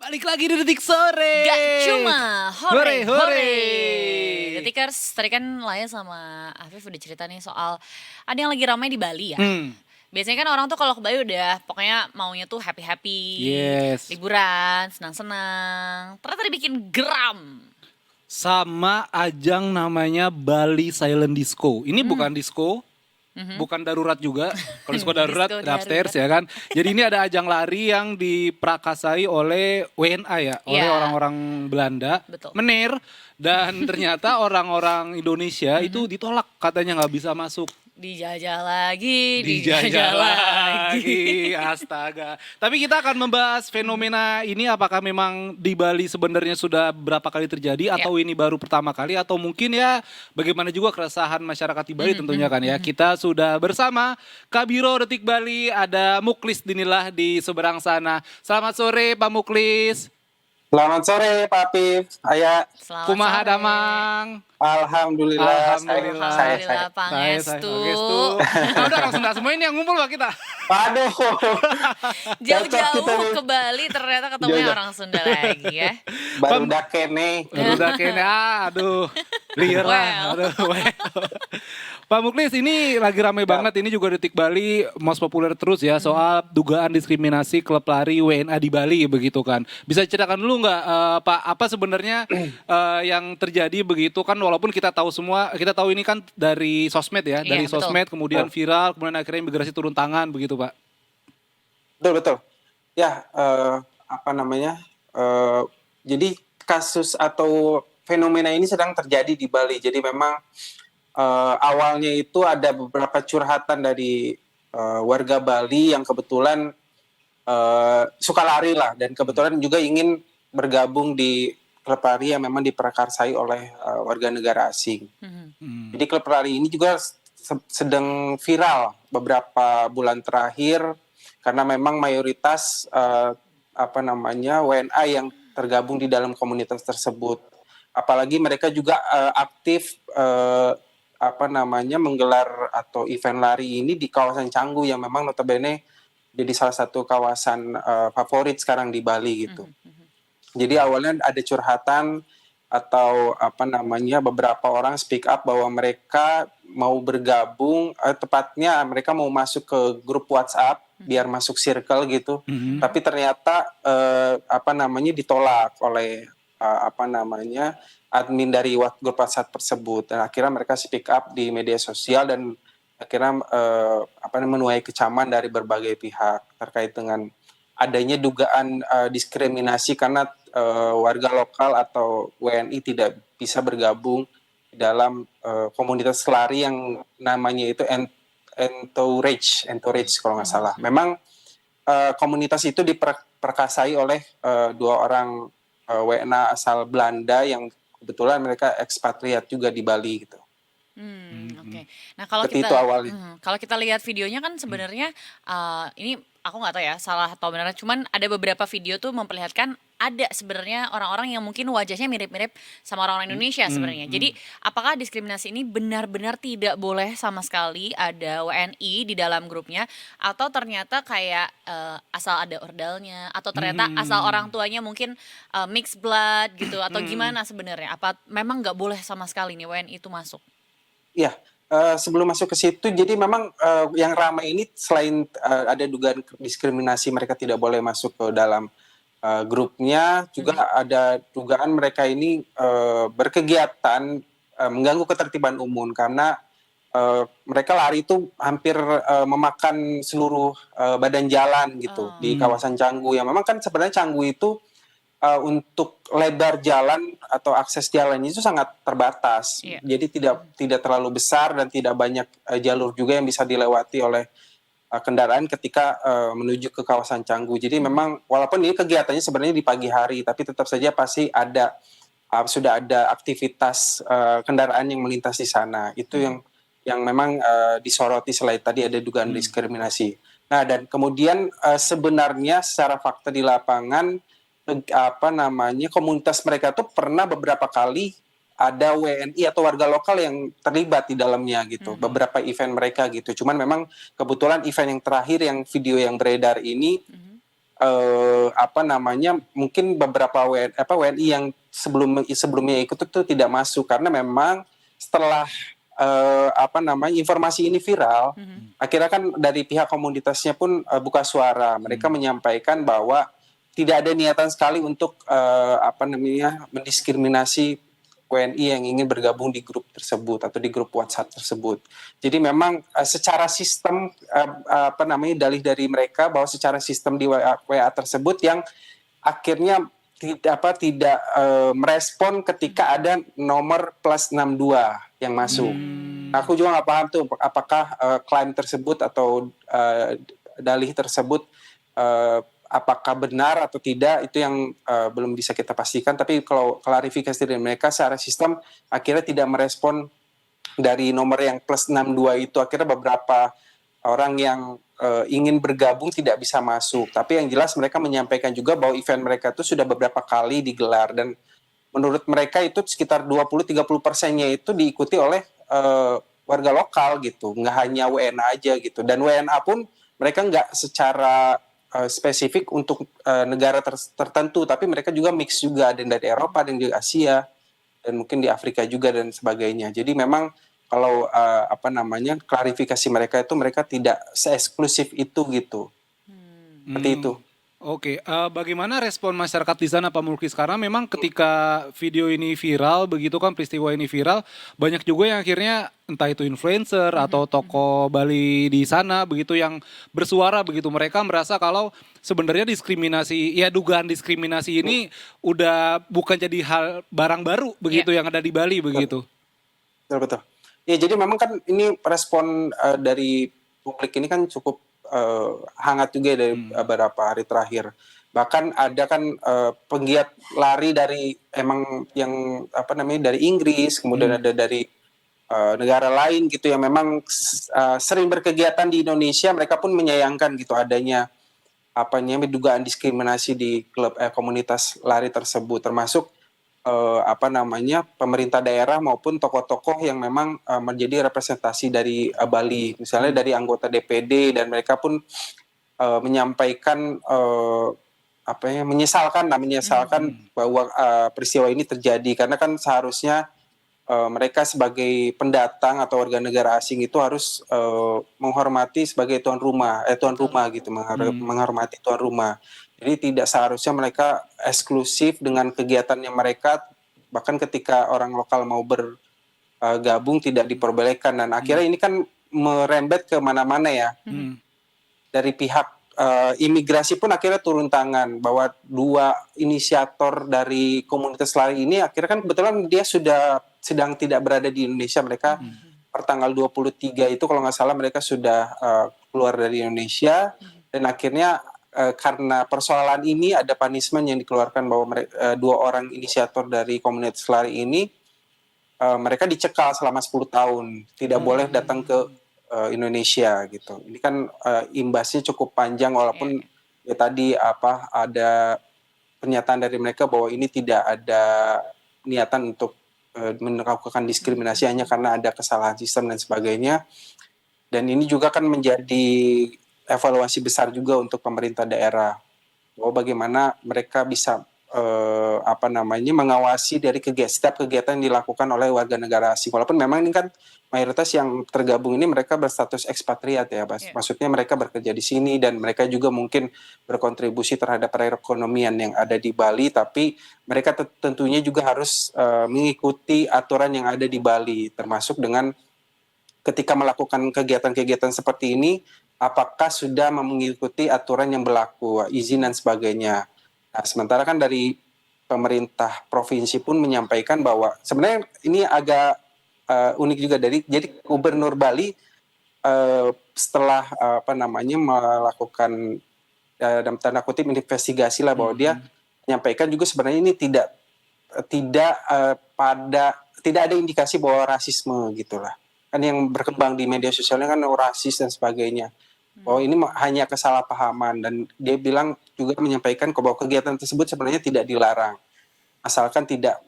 Balik lagi di Detik Sore. Gak cuma hore-hore. Hore. Detikers, tadi kan Laya sama Afif udah cerita nih soal ada yang lagi ramai di Bali ya. Biasanya kan orang tuh kalau ke Bali udah pokoknya maunya tuh happy-happy, Yes. liburan, senang-senang. Ternyata dibikin geram. Sama ajang namanya Bali Silent Disco. Ini bukan disco, bukan darurat juga. Kalau disco darurat, Disco ada upstairs darurat. ya kan. Jadi ini ada ajang lari yang diprakasai oleh WNA ya, oleh Ya. orang-orang Belanda, Betul. menir. Dan ternyata orang-orang Indonesia itu ditolak, katanya nggak bisa masuk. Dijajah lagi. Astaga. Tapi kita akan membahas fenomena ini, apakah memang di Bali sebenarnya sudah berapa kali terjadi, atau ini baru pertama kali, atau mungkin ya bagaimana juga keresahan masyarakat di Bali tentunya kan ya. Kita sudah bersama Kabiro Detik Bali, ada Muklis Dinillah di seberang sana. Selamat sore Pak Muklis. Selamat sore Pak Apif, Ayah. Selamat Kumaha sore. damang. Alhamdulillah. Alhamdulillah. Alhamdulillah, Saya, Pangestu. Nah, udah orang Sunda semua ini yang ngumpul Pak kita. Waduh. Jauh-jauh ke Bali ternyata ketemunya Jauh-jauh. orang Sunda lagi ya. Baru dakene. Udah kayaknya, aduh, liar lah. Well. Aduh, well. Pak Muklis, ini lagi rame banget, ini juga Detik Bali most populer terus ya, soal dugaan diskriminasi klub lari WNA di Bali begitu kan. Bisa ceritakan dulu nggak Pak, apa sebenarnya yang terjadi begitu kan, walaupun kita tahu semua, kita tahu ini kan dari sosmed ya, dari Iya, betul. sosmed kemudian viral, kemudian akhirnya imigrasi turun tangan begitu Pak. Betul. Ya, apa namanya? Jadi kasus atau fenomena ini sedang terjadi di Bali. Jadi memang awalnya itu ada beberapa curhatan dari warga Bali yang kebetulan suka lari lah, dan kebetulan juga ingin bergabung di klub lari yang memang diprakarsai oleh warga negara asing. Jadi klub lari ini juga sedang viral beberapa bulan terakhir karena memang mayoritas apa namanya WNA yang tergabung di dalam komunitas tersebut. Apalagi mereka juga aktif apa namanya menggelar atau event lari ini di kawasan Canggu yang memang notabene jadi salah satu kawasan favorit sekarang di Bali gitu. Jadi awalnya ada curhatan atau apa namanya beberapa orang speak up bahwa mereka mau bergabung, tepatnya mereka mau masuk ke grup WhatsApp biar masuk circle gitu. Tapi ternyata apa namanya ditolak oleh apa namanya admin dari grup WhatsApp tersebut, dan akhirnya mereka speak up di media sosial dan akhirnya apa namanya menuai kecaman dari berbagai pihak terkait dengan adanya dugaan diskriminasi karena warga lokal atau WNI tidak bisa bergabung dalam komunitas lari yang namanya itu Entourage kalau nggak salah. Memang komunitas itu diperkasai oleh 2 orang WNA asal Belanda yang kebetulan mereka ekspatriat juga di Bali gitu. Oke. Nah, kalau Seperti kita itu awalnya. kalau kita lihat videonya kan sebenarnya ini aku nggak tahu ya salah atau benar, cuman ada beberapa video tuh memperlihatkan ada sebenarnya orang-orang yang mungkin wajahnya mirip-mirip sama orang-orang Indonesia sebenarnya. Jadi apakah diskriminasi ini benar-benar tidak boleh sama sekali ada WNI di dalam grupnya, atau ternyata kayak asal ada ordalnya, atau ternyata asal orang tuanya mungkin mixed blood gitu, atau gimana sebenarnya? Apa memang nggak boleh sama sekali nih WNI itu masuk? Ya, sebelum masuk ke situ, jadi memang yang ramai ini selain ada dugaan diskriminasi mereka tidak boleh masuk ke dalam grupnya, juga ada dugaan mereka ini berkegiatan mengganggu ketertiban umum karena mereka lari itu hampir memakan seluruh badan jalan gitu di kawasan Canggu. Yang memang kan sebenarnya Canggu itu untuk lebar jalan atau akses jalan itu sangat terbatas. Iya. Jadi tidak terlalu besar dan tidak banyak jalur juga yang bisa dilewati oleh kendaraan ketika menuju ke kawasan Canggu. Jadi memang walaupun ini kegiatannya sebenarnya di pagi hari, tapi tetap saja pasti ada sudah ada aktivitas kendaraan yang melintas di sana. Itu yang memang disoroti selain tadi ada dugaan diskriminasi. Nah, dan kemudian sebenarnya secara fakta di lapangan komunitas mereka tuh pernah beberapa kali ada WNI atau warga lokal yang terlibat di dalamnya gitu, beberapa event mereka gitu. Cuman memang kebetulan event yang terakhir yang video yang beredar ini mungkin beberapa WNI yang sebelumnya ikut itu tidak masuk karena memang setelah informasi ini viral, akhirnya kan dari pihak komunitasnya pun buka suara. Mereka menyampaikan bahwa tidak ada niatan sekali untuk mendiskriminasi WNI yang ingin bergabung di grup tersebut atau di grup WhatsApp tersebut. Jadi memang secara sistem dalih dari mereka bahwa secara sistem di WA tersebut yang akhirnya tidak merespon ketika ada nomor plus 62 yang masuk. Aku juga nggak paham tuh apakah klaim tersebut atau dalih tersebut apakah benar atau tidak, itu yang belum bisa kita pastikan. Tapi kalau klarifikasi dari mereka secara sistem akhirnya tidak merespon dari nomor yang plus 62 itu. Akhirnya beberapa orang yang ingin bergabung tidak bisa masuk. Tapi yang jelas mereka menyampaikan juga bahwa event mereka itu sudah beberapa kali digelar dan menurut mereka itu sekitar 20-30%-nya itu diikuti oleh warga lokal gitu, nggak hanya WNA aja gitu. Dan WNA pun mereka nggak secara spesifik untuk negara tertentu, tapi mereka juga mix juga, ada yang dari Eropa, ada yang dari Asia, dan mungkin di Afrika juga dan sebagainya. Jadi memang kalau klarifikasi mereka itu mereka tidak se-eksklusif itu gitu. Seperti itu. Oke, bagaimana respon masyarakat di sana Pak Mulkis? Karena memang ketika video ini viral, begitu kan peristiwa ini viral, banyak juga yang akhirnya entah itu influencer atau tokoh Bali di sana begitu yang bersuara begitu. Mereka merasa kalau sebenarnya diskriminasi, ya dugaan diskriminasi ini udah bukan jadi hal barang baru begitu yang ada di Bali begitu. Betul. Ya jadi memang kan ini respon dari publik ini kan cukup hangat juga dari beberapa hari terakhir. Bahkan ada kan penggiat lari dari dari Inggris, kemudian ada dari negara lain gitu yang memang sering berkegiatan di Indonesia. Mereka pun menyayangkan gitu adanya dugaan diskriminasi di klub komunitas lari tersebut, termasuk pemerintah daerah maupun tokoh-tokoh yang memang menjadi representasi dari Bali, misalnya dari anggota DPD, dan mereka pun menyampaikan menyesalkan bahwa peristiwa ini terjadi karena kan seharusnya mereka sebagai pendatang atau warga negara asing itu harus menghormati sebagai tuan rumah gitu, menghormati tuan rumah. Jadi tidak seharusnya mereka eksklusif dengan kegiatannya mereka, bahkan ketika orang lokal mau bergabung tidak diperbolehkan. Dan akhirnya ini kan merembet ke mana-mana ya. Dari pihak imigrasi pun akhirnya turun tangan bahwa dua inisiator dari komunitas lari ini akhirnya kan kebetulan dia sedang tidak berada di Indonesia. Mereka pertanggal 23 itu kalau nggak salah mereka sudah keluar dari Indonesia, dan akhirnya karena persoalan ini ada punishment yang dikeluarkan bahwa dua orang inisiator dari komunitas lari ini mereka dicekal selama 10 tahun, tidak boleh datang ke Indonesia gitu. Ini kan imbasnya cukup panjang walaupun ya tadi ada pernyataan dari mereka bahwa ini tidak ada niatan untuk melakukan diskriminasi hanya karena ada kesalahan sistem dan sebagainya. Dan ini juga kan menjadi evaluasi besar juga untuk pemerintah daerah bahwa bagaimana mereka bisa mengawasi dari setiap kegiatan yang dilakukan oleh warga negara asing. Walaupun memang ini kan mayoritas yang tergabung ini mereka berstatus ekspatriat ya, maksudnya mereka bekerja di sini dan mereka juga mungkin berkontribusi terhadap perekonomian yang ada di Bali, tapi mereka tentunya juga harus mengikuti aturan yang ada di Bali, termasuk dengan ketika melakukan kegiatan-kegiatan seperti ini, apakah sudah mengikuti aturan yang berlaku, izin dan sebagainya. Nah, sementara kan dari pemerintah provinsi pun menyampaikan bahwa sebenarnya ini agak unik juga jadi Gubernur Bali setelah melakukan dalam tanda kutip investigasi lah bahwa dia menyampaikan juga sebenarnya ini tidak ada indikasi bahwa rasisme gitulah. Kan yang berkembang di media sosialnya kan rasis dan sebagainya. Bahwa ini hanya kesalahpahaman dan dia bilang juga menyampaikan bahwa kegiatan tersebut sebenarnya tidak dilarang asalkan tidak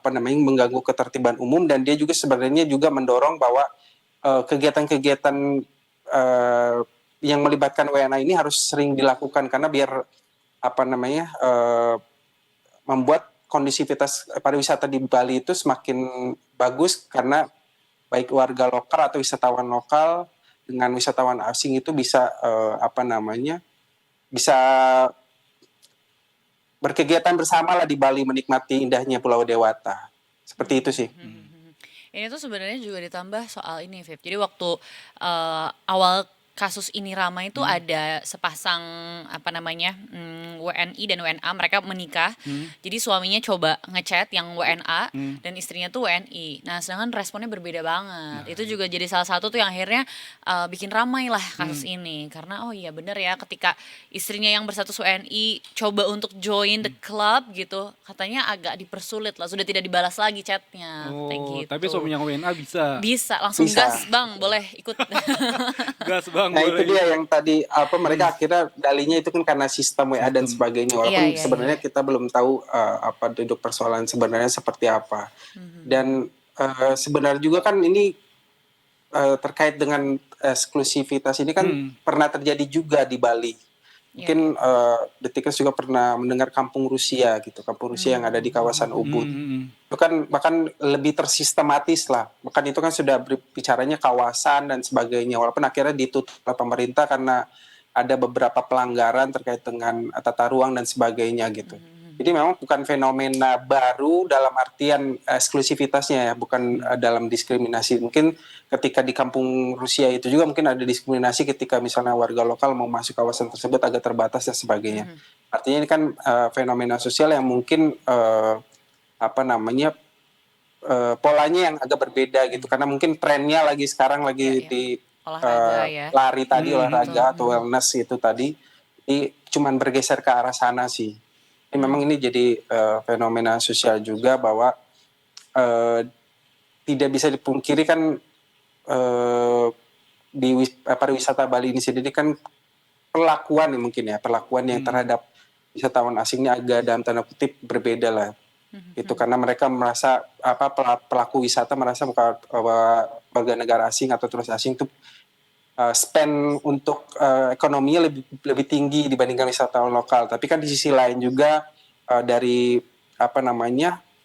mengganggu ketertiban umum, dan dia juga sebenarnya juga mendorong bahwa kegiatan-kegiatan yang melibatkan WNA ini harus sering dilakukan karena biar membuat kondisivitas pariwisata di Bali itu semakin bagus karena baik warga lokal atau wisatawan lokal dengan wisatawan asing itu bisa bisa berkegiatan bersama lah di Bali menikmati indahnya Pulau Dewata. Seperti itu sih. Ini tuh sebenarnya juga ditambah soal ini, Vip. Jadi waktu awal kasus ini ramai itu ada sepasang WNI dan WNA, mereka menikah. Jadi suaminya coba ngechat yang WNA dan istrinya tuh WNI. Nah, sedangkan responnya berbeda banget. Itu juga jadi salah satu tuh yang akhirnya bikin ramai lah kasus ini, karena oh iya bener ya, ketika istrinya yang berstatus WNI coba untuk join the club gitu, katanya agak dipersulit lah, sudah tidak dibalas lagi chatnya. Kayak gitu. Tapi suami yang WNA bisa langsung gas, Bang, boleh ikut. Gas, Bang. Nah itu dia yang tadi mereka akhirnya dalinya itu kan karena sistem WA dan sebagainya, walaupun sebenarnya kita belum tahu duduk persoalan sebenarnya seperti apa. Dan sebenarnya juga kan ini terkait dengan eksklusivitas ini kan pernah terjadi juga di Bali. Mungkin Detikers juga pernah mendengar Kampung Rusia gitu, Kampung Rusia yang ada di kawasan Ubud. Itu kan bahkan lebih tersistematis lah. Bahkan itu kan sudah bicaranya kawasan dan sebagainya. Walaupun akhirnya ditutup oleh pemerintah karena ada beberapa pelanggaran terkait dengan tata ruang dan sebagainya gitu. Jadi memang bukan fenomena baru dalam artian eksklusivitasnya ya, bukan dalam diskriminasi. Mungkin ketika di Kampung Rusia itu juga mungkin ada diskriminasi ketika misalnya warga lokal mau masuk kawasan tersebut agak terbatas dan sebagainya. Artinya ini kan fenomena sosial yang mungkin polanya yang agak berbeda gitu, karena mungkin trennya lagi sekarang lagi di olahraga lari tadi, olahraga atau wellness itu tadi, jadi cuman bergeser ke arah sana sih. Ini memang ini jadi fenomena sosial juga bahwa tidak bisa dipungkiri kan di pariwisata Bali ini sendiri kan perlakuan yang terhadap wisatawan asingnya agak dalam tanda kutip berbeda lah. Itu karena mereka merasa pelaku wisata merasa bahwa warga negara asing atau turis asing itu spend untuk ekonominya lebih tinggi dibandingkan wisatawan lokal. Tapi kan di sisi lain juga dari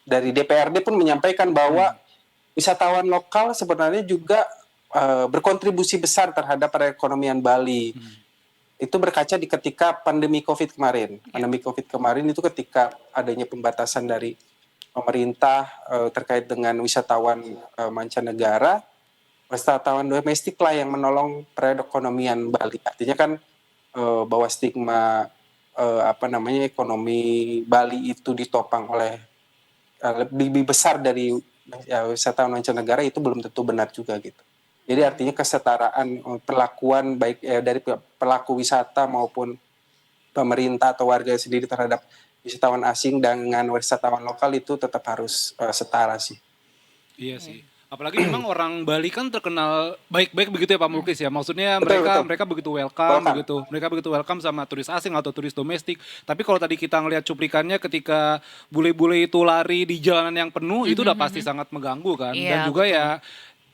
DPRD pun menyampaikan bahwa wisatawan lokal sebenarnya juga berkontribusi besar terhadap perekonomian Bali. Itu berkaca di ketika pandemi COVID kemarin. Pandemi COVID kemarin itu ketika adanya pembatasan dari pemerintah terkait dengan wisatawan mancanegara, wisatawan domestik lah yang menolong perekonomian Bali. Artinya kan bahwa stigma ekonomi Bali itu ditopang oleh lebih besar dari wisatawan mancanegara itu belum tentu benar juga gitu. Jadi artinya kesetaraan perlakuan baik dari pelaku wisata maupun pemerintah atau warga sendiri terhadap wisatawan asing dengan wisatawan lokal itu tetap harus setara sih. Iya sih. Apalagi memang orang Bali kan terkenal baik-baik begitu ya Pak Mulkis ya. Maksudnya Betul, mereka betul. mereka begitu welcome Welcome. begitu. Mereka begitu welcome sama turis asing atau turis domestik. Tapi kalau tadi kita ngelihat cuplikannya ketika bule-bule itu lari di jalanan yang penuh, itu udah pasti sangat mengganggu kan. Dan Iya, juga betul. ya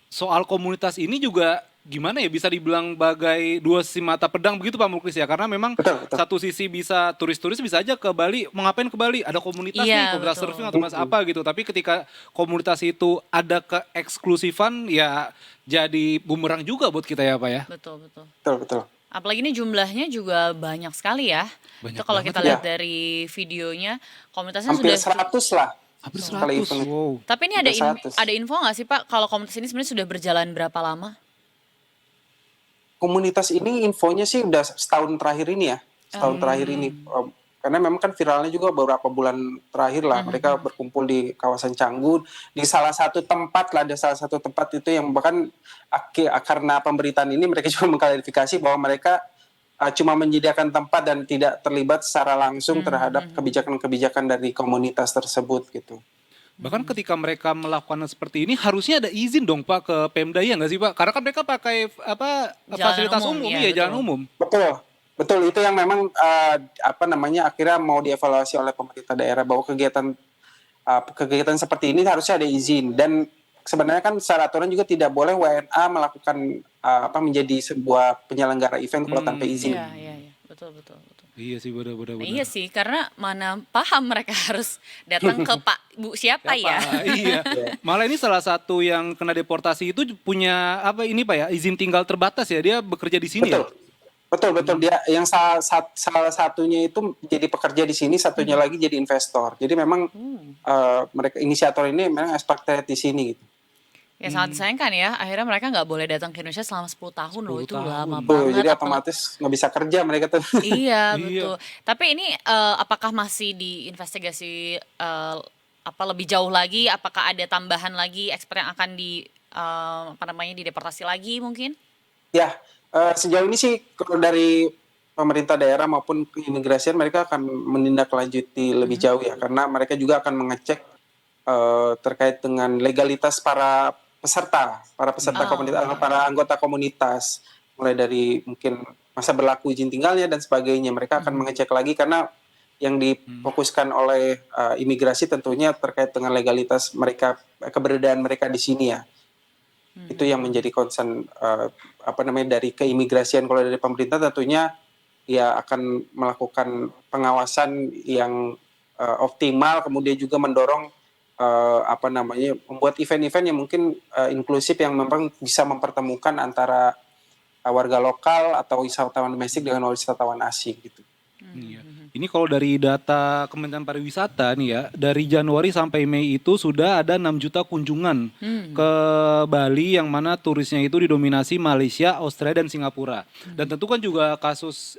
soal komunitas ini juga gimana ya, bisa dibilang bagai dua sisi mata pedang begitu Pak Muklis ya, karena memang Betul, betul. satu sisi bisa turis-turis bisa aja ke Bali, mau ngapain ke Bali, ada komunitas Iya, nih, komunitas betul. surfing atau mas apa gitu, tapi ketika komunitas itu ada keeksklusifan ya jadi bumerang juga buat kita ya Pak ya. Betul, betul. Betul. Apalagi ini jumlahnya juga banyak sekali ya. Banyak Itu kalau banget kita ya. lihat dari videonya, komunitasnya Hampir sudah 100 lah. Hampir Kalau 100, hitung. wow. Tapi ini ada Hampir 100. ada info nggak sih Pak kalau komunitas ini sebenarnya sudah berjalan berapa lama? Komunitas ini infonya sih udah setahun terakhir ini ya. Setahun terakhir ini. Karena memang kan viralnya juga beberapa bulan terakhir lah. Mereka berkumpul di kawasan Canggu. Di salah satu tempat lah. Ada salah satu tempat itu yang bahkan karena pemberitaan ini mereka juga mengklarifikasi bahwa mereka cuma menyediakan tempat dan tidak terlibat secara langsung terhadap kebijakan-kebijakan dari komunitas tersebut gitu. Bahkan ketika mereka melakukan seperti ini harusnya ada izin dong Pak ke Pemda ya nggak sih Pak? Karena kan mereka pakai apa Jalan fasilitas umum, umum, iya, ya betul. jalan umum. Betul itu yang memang akhirnya mau dievaluasi oleh pemerintah daerah bahwa kegiatan seperti ini harusnya ada izin, dan sebenarnya kan secara aturan juga tidak boleh WNA melakukan menjadi sebuah penyelenggara event kalau tanpa izin. Iya. Betul. Iya sih, benar. Nah, iya sih, karena mana paham mereka harus datang ke Pak Bu siapa ya? Iya. Malah ini salah satu yang kena deportasi itu punya apa Pak ya, izin tinggal terbatas ya, dia bekerja di sini ya. Betul dia yang salah satunya itu jadi pekerja di sini, satunya lagi jadi investor. Jadi memang mereka inisiator ini memang expatriate di sini gitu. Ya sangat disayangkan ya, akhirnya mereka nggak boleh datang ke Indonesia selama 10 tahun loh, 10 itu tahun. lama Tuh, banget. jadi otomatis nggak bisa kerja mereka tuh. Iya, betul. Tapi ini apakah masih diinvestigasi lebih jauh lagi? Apakah ada tambahan lagi ekspert yang akan dideportasi lagi mungkin? Ya, sejauh ini sih kalau dari pemerintah daerah maupun keimigrasian mereka akan menindaklanjuti lebih jauh ya, karena mereka juga akan mengecek terkait dengan legalitas para peserta komunitas, para anggota komunitas, mulai dari mungkin masa berlaku izin tinggalnya dan sebagainya. Mereka akan mengecek lagi karena yang difokuskan oleh imigrasi tentunya terkait dengan legalitas mereka, keberadaan mereka di sini ya. Itu yang menjadi concern dari keimigrasian. Kalau dari pemerintah tentunya ya akan melakukan pengawasan yang optimal, kemudian juga mendorong membuat event-event yang mungkin inklusif yang memang bisa mempertemukan antara warga lokal atau wisatawan domestik dengan wisatawan asing gitu. Iya. Ini kalau dari data Kementerian Pariwisata nih ya, dari Januari sampai Mei itu sudah ada 6 juta kunjungan ke Bali, yang mana turisnya itu didominasi Malaysia, Australia, dan Singapura. Dan tentu kan juga kasus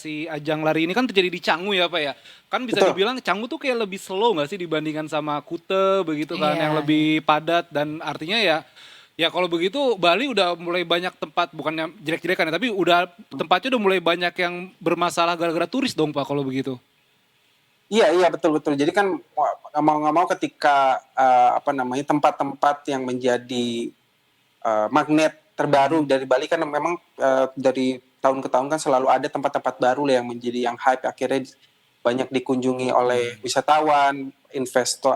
si ajang lari ini kan terjadi di Canggu ya Pak ya. Kan bisa dibilang Canggu tuh kayak lebih slow nggak sih dibandingkan sama Kuta begitu kan, Iya, yang lebih padat, dan artinya ya kalau begitu Bali udah mulai banyak tempat, bukannya jelek-jelekan ya, tapi tempatnya udah mulai banyak yang bermasalah gara-gara turis dong Pak kalau begitu. Iya betul. Jadi kan mau nggak mau ketika tempat-tempat yang menjadi magnet terbaru dari Bali kan memang dari tahun ke tahun kan selalu ada tempat-tempat baru yang menjadi yang hype, akhirnya banyak dikunjungi oleh wisatawan, investor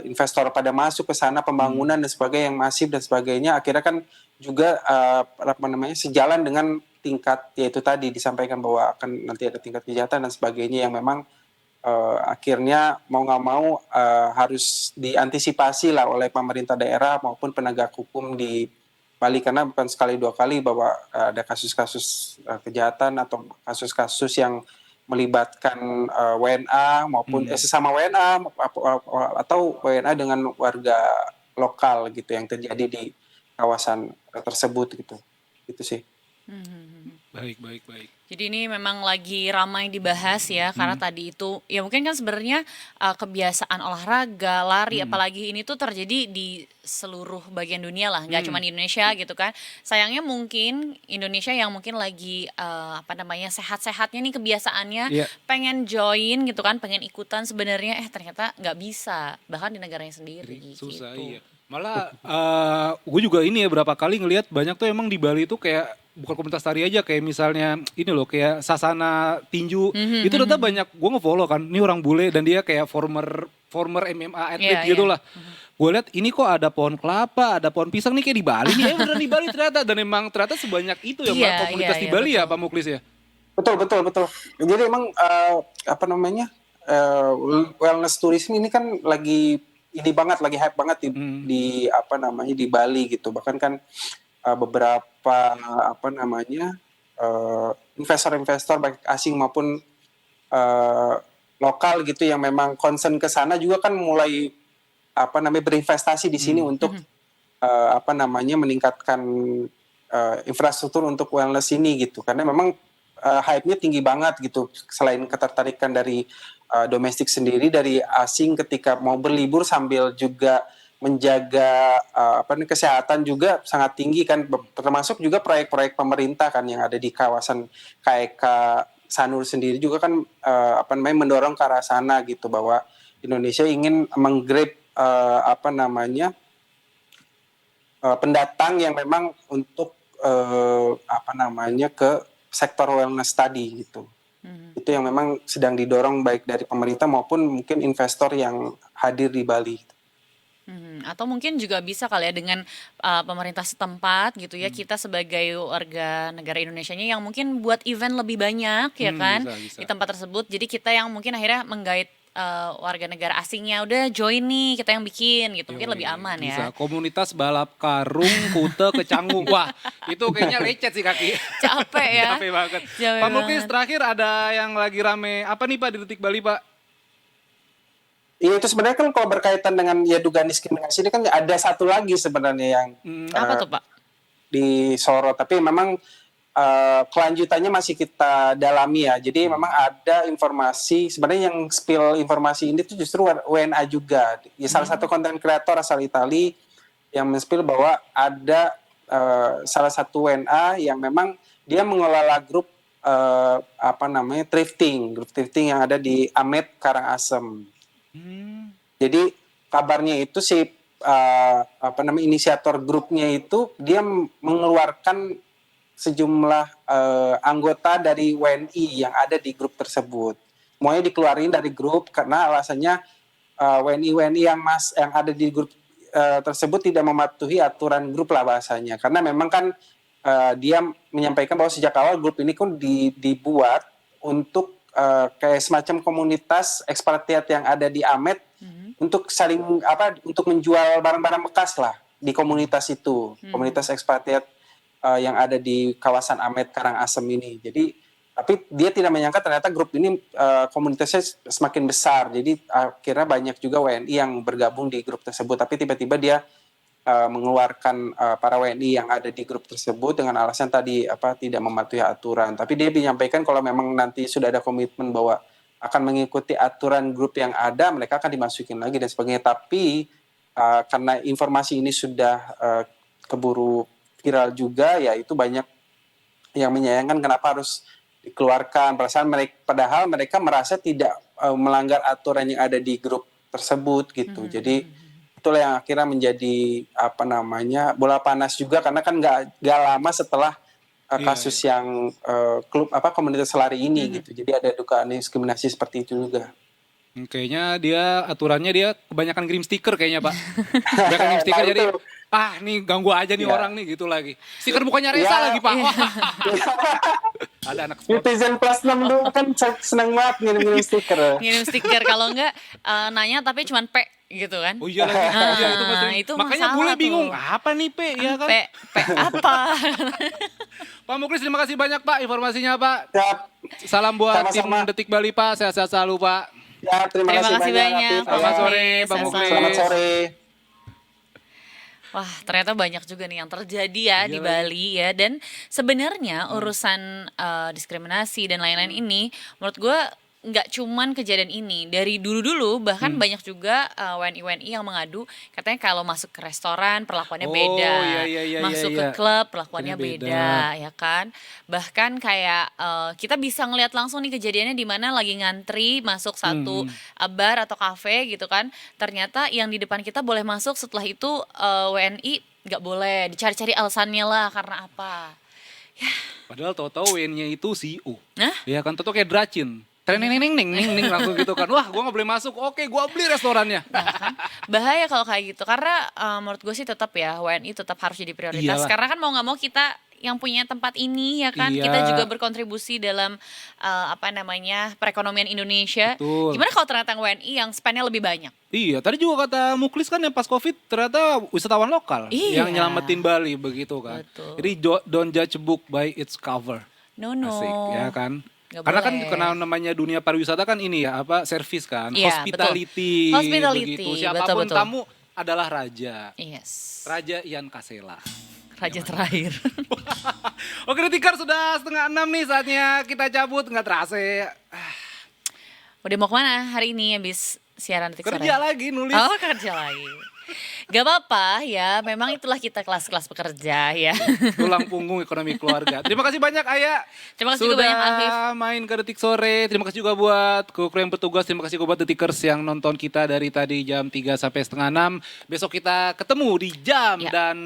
investor pada masuk ke sana, pembangunan dan sebagainya yang masif dan sebagainya, akhirnya kan juga sejalan dengan tingkat, yaitu tadi disampaikan bahwa akan nanti ada tingkat kejahatan dan sebagainya yang memang akhirnya mau nggak mau harus diantisipasi lah oleh pemerintah daerah maupun penegak hukum di Bali, karena bukan sekali dua kali bahwa ada kasus-kasus kejahatan atau kasus-kasus yang melibatkan WNA maupun sesama WNA atau WNA dengan warga lokal gitu yang terjadi di kawasan tersebut gitu sih. Baik. Jadi ini memang lagi ramai dibahas ya, karena tadi itu ya mungkin kan sebenarnya kebiasaan olahraga, lari, apalagi ini tuh terjadi di seluruh bagian dunia lah, nggak cuma di Indonesia gitu kan. Sayangnya mungkin Indonesia yang mungkin lagi sehat-sehatnya nih kebiasaannya, Iya. pengen join gitu kan, pengen ikutan sebenarnya ternyata nggak bisa, bahkan di negaranya sendiri Susah, gitu. iya. Malah gue juga ini ya berapa kali ngelihat banyak tuh emang di Bali tuh kayak bukan komunitas tari aja, kayak misalnya ini loh kayak Sasana Tinju. Itu ternyata banyak, gue nge-follow kan, ini orang bule dan dia kayak former MMA atlet Iya, gitu iya. lah. Gue lihat ini kok ada pohon kelapa, ada pohon pisang nih kayak di Bali nih, beneran di Bali ternyata. Dan emang ternyata sebanyak itu ya Mbak, Iya, komunitas iya, di iya, Bali ya betul. Pak Muklis ya? Betul. Jadi emang wellness tourism ini kan lagi ini banget, lagi hype banget di Bali gitu. Bahkan kan beberapa investor-investor baik asing maupun lokal gitu yang memang concern ke sana juga kan mulai berinvestasi di sini untuk meningkatkan infrastruktur untuk wellness ini gitu. Karena memang hype-nya tinggi banget gitu. Selain ketertarikan dari domestik sendiri, dari asing ketika mau berlibur sambil juga menjaga kesehatan juga sangat tinggi kan, termasuk juga proyek-proyek pemerintah kan yang ada di kawasan KEK Sanur sendiri juga kan mendorong ke arah sana gitu, bahwa Indonesia ingin menggrab pendatang yang memang untuk ke sektor wellness tadi gitu. Itu yang memang sedang didorong baik dari pemerintah maupun mungkin investor yang hadir di Bali. Atau mungkin juga bisa kali ya dengan pemerintah setempat gitu ya, kita sebagai warga negara Indonesianya yang mungkin buat event lebih banyak ya kan Bisa. di tempat tersebut. Jadi kita yang mungkin akhirnya menggait warga negara asingnya, udah join nih kita yang bikin gitu, mungkin lebih aman Bisa. ya. Komunitas balap karung, kute, kecanggung. Wah, itu kayaknya lecet sih kaki. Capek ya. Capek banget. Capek Pak Muklis, banget. terakhir ada yang lagi rame apa nih Pak di Detik Bali Pak? Iya, itu sebenarnya kan kalau berkaitan dengan ya dugaan diskriminasi ini kan ada satu lagi sebenarnya yang Apa tuh Pak? disorot, tapi memang kelanjutannya masih kita dalami ya. Jadi memang ada informasi, sebenarnya yang spill informasi ini tuh justru WNA juga. Ya, salah satu konten kreator asal Itali yang men-spill bahwa ada salah satu WNA yang memang dia mengelola grup grup thrifting yang ada di Amet Karangasem. Jadi kabarnya itu si inisiator grupnya itu dia mengeluarkan sejumlah anggota dari WNI yang ada di grup tersebut. Semuanya dikeluarin dari grup karena alasannya WNI yang ada di grup tersebut tidak mematuhi aturan grup lah bahasanya. Karena memang kan dia menyampaikan bahwa sejak awal grup ini kan dibuat untuk kayak semacam komunitas ekspatriat yang ada di Amet untuk saling untuk menjual barang-barang bekas lah di komunitas itu, komunitas ekspatriat yang ada di kawasan Amet Karangasem ini. Jadi tapi dia tidak menyangka ternyata grup ini komunitasnya semakin besar. Jadi akhirnya banyak juga WNI yang bergabung di grup tersebut. Tapi tiba-tiba dia mengeluarkan para WNI yang ada di grup tersebut dengan alasan tadi tidak mematuhi aturan. Tapi dia menyampaikan kalau memang nanti sudah ada komitmen bahwa akan mengikuti aturan grup yang ada, mereka akan dimasukin lagi dan sebagainya. Tapi karena informasi ini sudah keburu viral juga, ya itu banyak yang menyayangkan kenapa harus dikeluarkan. Padahal mereka merasa tidak melanggar aturan yang ada di grup tersebut gitu. Jadi itulah yang akhirnya menjadi bola panas juga, karena kan nggak lama setelah kasus yang klub komunitas lari ini gitu. Jadi ada dugaan diskriminasi seperti itu juga. Kayaknya dia aturannya dia kebanyakan kirim stiker kayaknya Pak. Kebanyakan kirim stiker jadi nih ganggu aja nih orang nih gitu lagi. Stiker mukanya Reza lagi Pak. Wah. Ada anak sport. Netizen plus 6 tuh kan seneng banget ngirim stiker. Ngirim stiker, kalau enggak nanya tapi cuman P gitu kan. Oh iya lagi. Iya, itu pasti. Itu Makanya masalah bule tuh. bingung, apa nih P ya kan? P apa? Pak Muklis, terima kasih banyak Pak informasinya Pak. Siap. Salam buat Sama-sama. tim Detik Bali Pak, sehat-sehat selalu Pak. Ya, terima kasih banyak. banyak, Aktif. Pak Selamat sore, Muklis. Pak Muklis. Selamat sore. Wah, ternyata banyak juga nih yang terjadi ya Iya di lagi. Bali ya. Dan sebenarnya urusan diskriminasi dan lain-lain ini, menurut gue nggak cuman kejadian ini. Dari dulu-dulu bahkan banyak juga WNI-WNI yang mengadu, katanya kalau masuk ke restoran perlakuannya Oh, beda, iya, masuk iya. ke klub perlakuannya Perlakuannya beda, ya kan. Bahkan kayak kita bisa ngelihat langsung nih kejadiannya di mana lagi ngantri masuk satu bar atau kafe gitu kan. Ternyata yang di depan kita boleh masuk, setelah itu WNI nggak boleh, dicari-cari alasannya lah karena apa. Padahal tahu-tahu WN-nya itu CEO. Nah, Ya kan, tahu-tahu kayak Dracin. Ning langsung gitu kan. Wah, gua nggak boleh masuk. Oke, gua beli restorannya. nah kan bahaya kalau kayak gitu karena menurut gue sih tetap ya WNI tetap harus jadi prioritas Iyalah. karena kan mau nggak mau kita yang punya tempat ini ya kan Iya. kita juga berkontribusi dalam apa namanya perekonomian Indonesia. Betul. Gimana kalau ternyata WNI yang spendnya lebih banyak? Iya, tadi juga kata Muklis kan yang pas Covid ternyata wisatawan lokal Iya. yang nyelamatin Bali begitu kan. Betul. Jadi don't judge a book by its cover. No. Asik, ya kan? Nggak Karena kan boleh. kenal namanya dunia pariwisata kan ini ya, apa, service kan, Iya, hospitality. betul. Hospitality, Begitu. Siapapun betul. tamu adalah raja. Yes. Raja Ian Kasela. Raja terakhir. Oke, Tikar sudah 5:30 nih saatnya kita cabut, nggak terasa. Udah mau kemana hari ini habis siaran Detik Sore? Kerja lagi nulis. Oh, kerja lagi. Gak apa-apa ya, memang itulah kita kelas-kelas pekerja ya. Tulang punggung ekonomi keluarga. Terima kasih banyak Ayah. Terima kasih juga sudah banyak Afif. main ke Detik Sore. Terima kasih juga buat kru yang bertugas. Terima kasih juga buat Detikers yang nonton kita dari tadi jam 3 sampai setengah 6. Besok kita ketemu di jam Ya. dan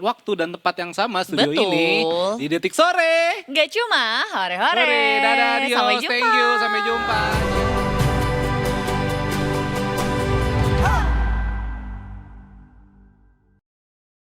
waktu dan tempat yang sama studio Betul. ini di Detik Sore. Gak cuma hore-hore. Sore, dadah, adios, Sampai jumpa. thank you, sampai jumpa.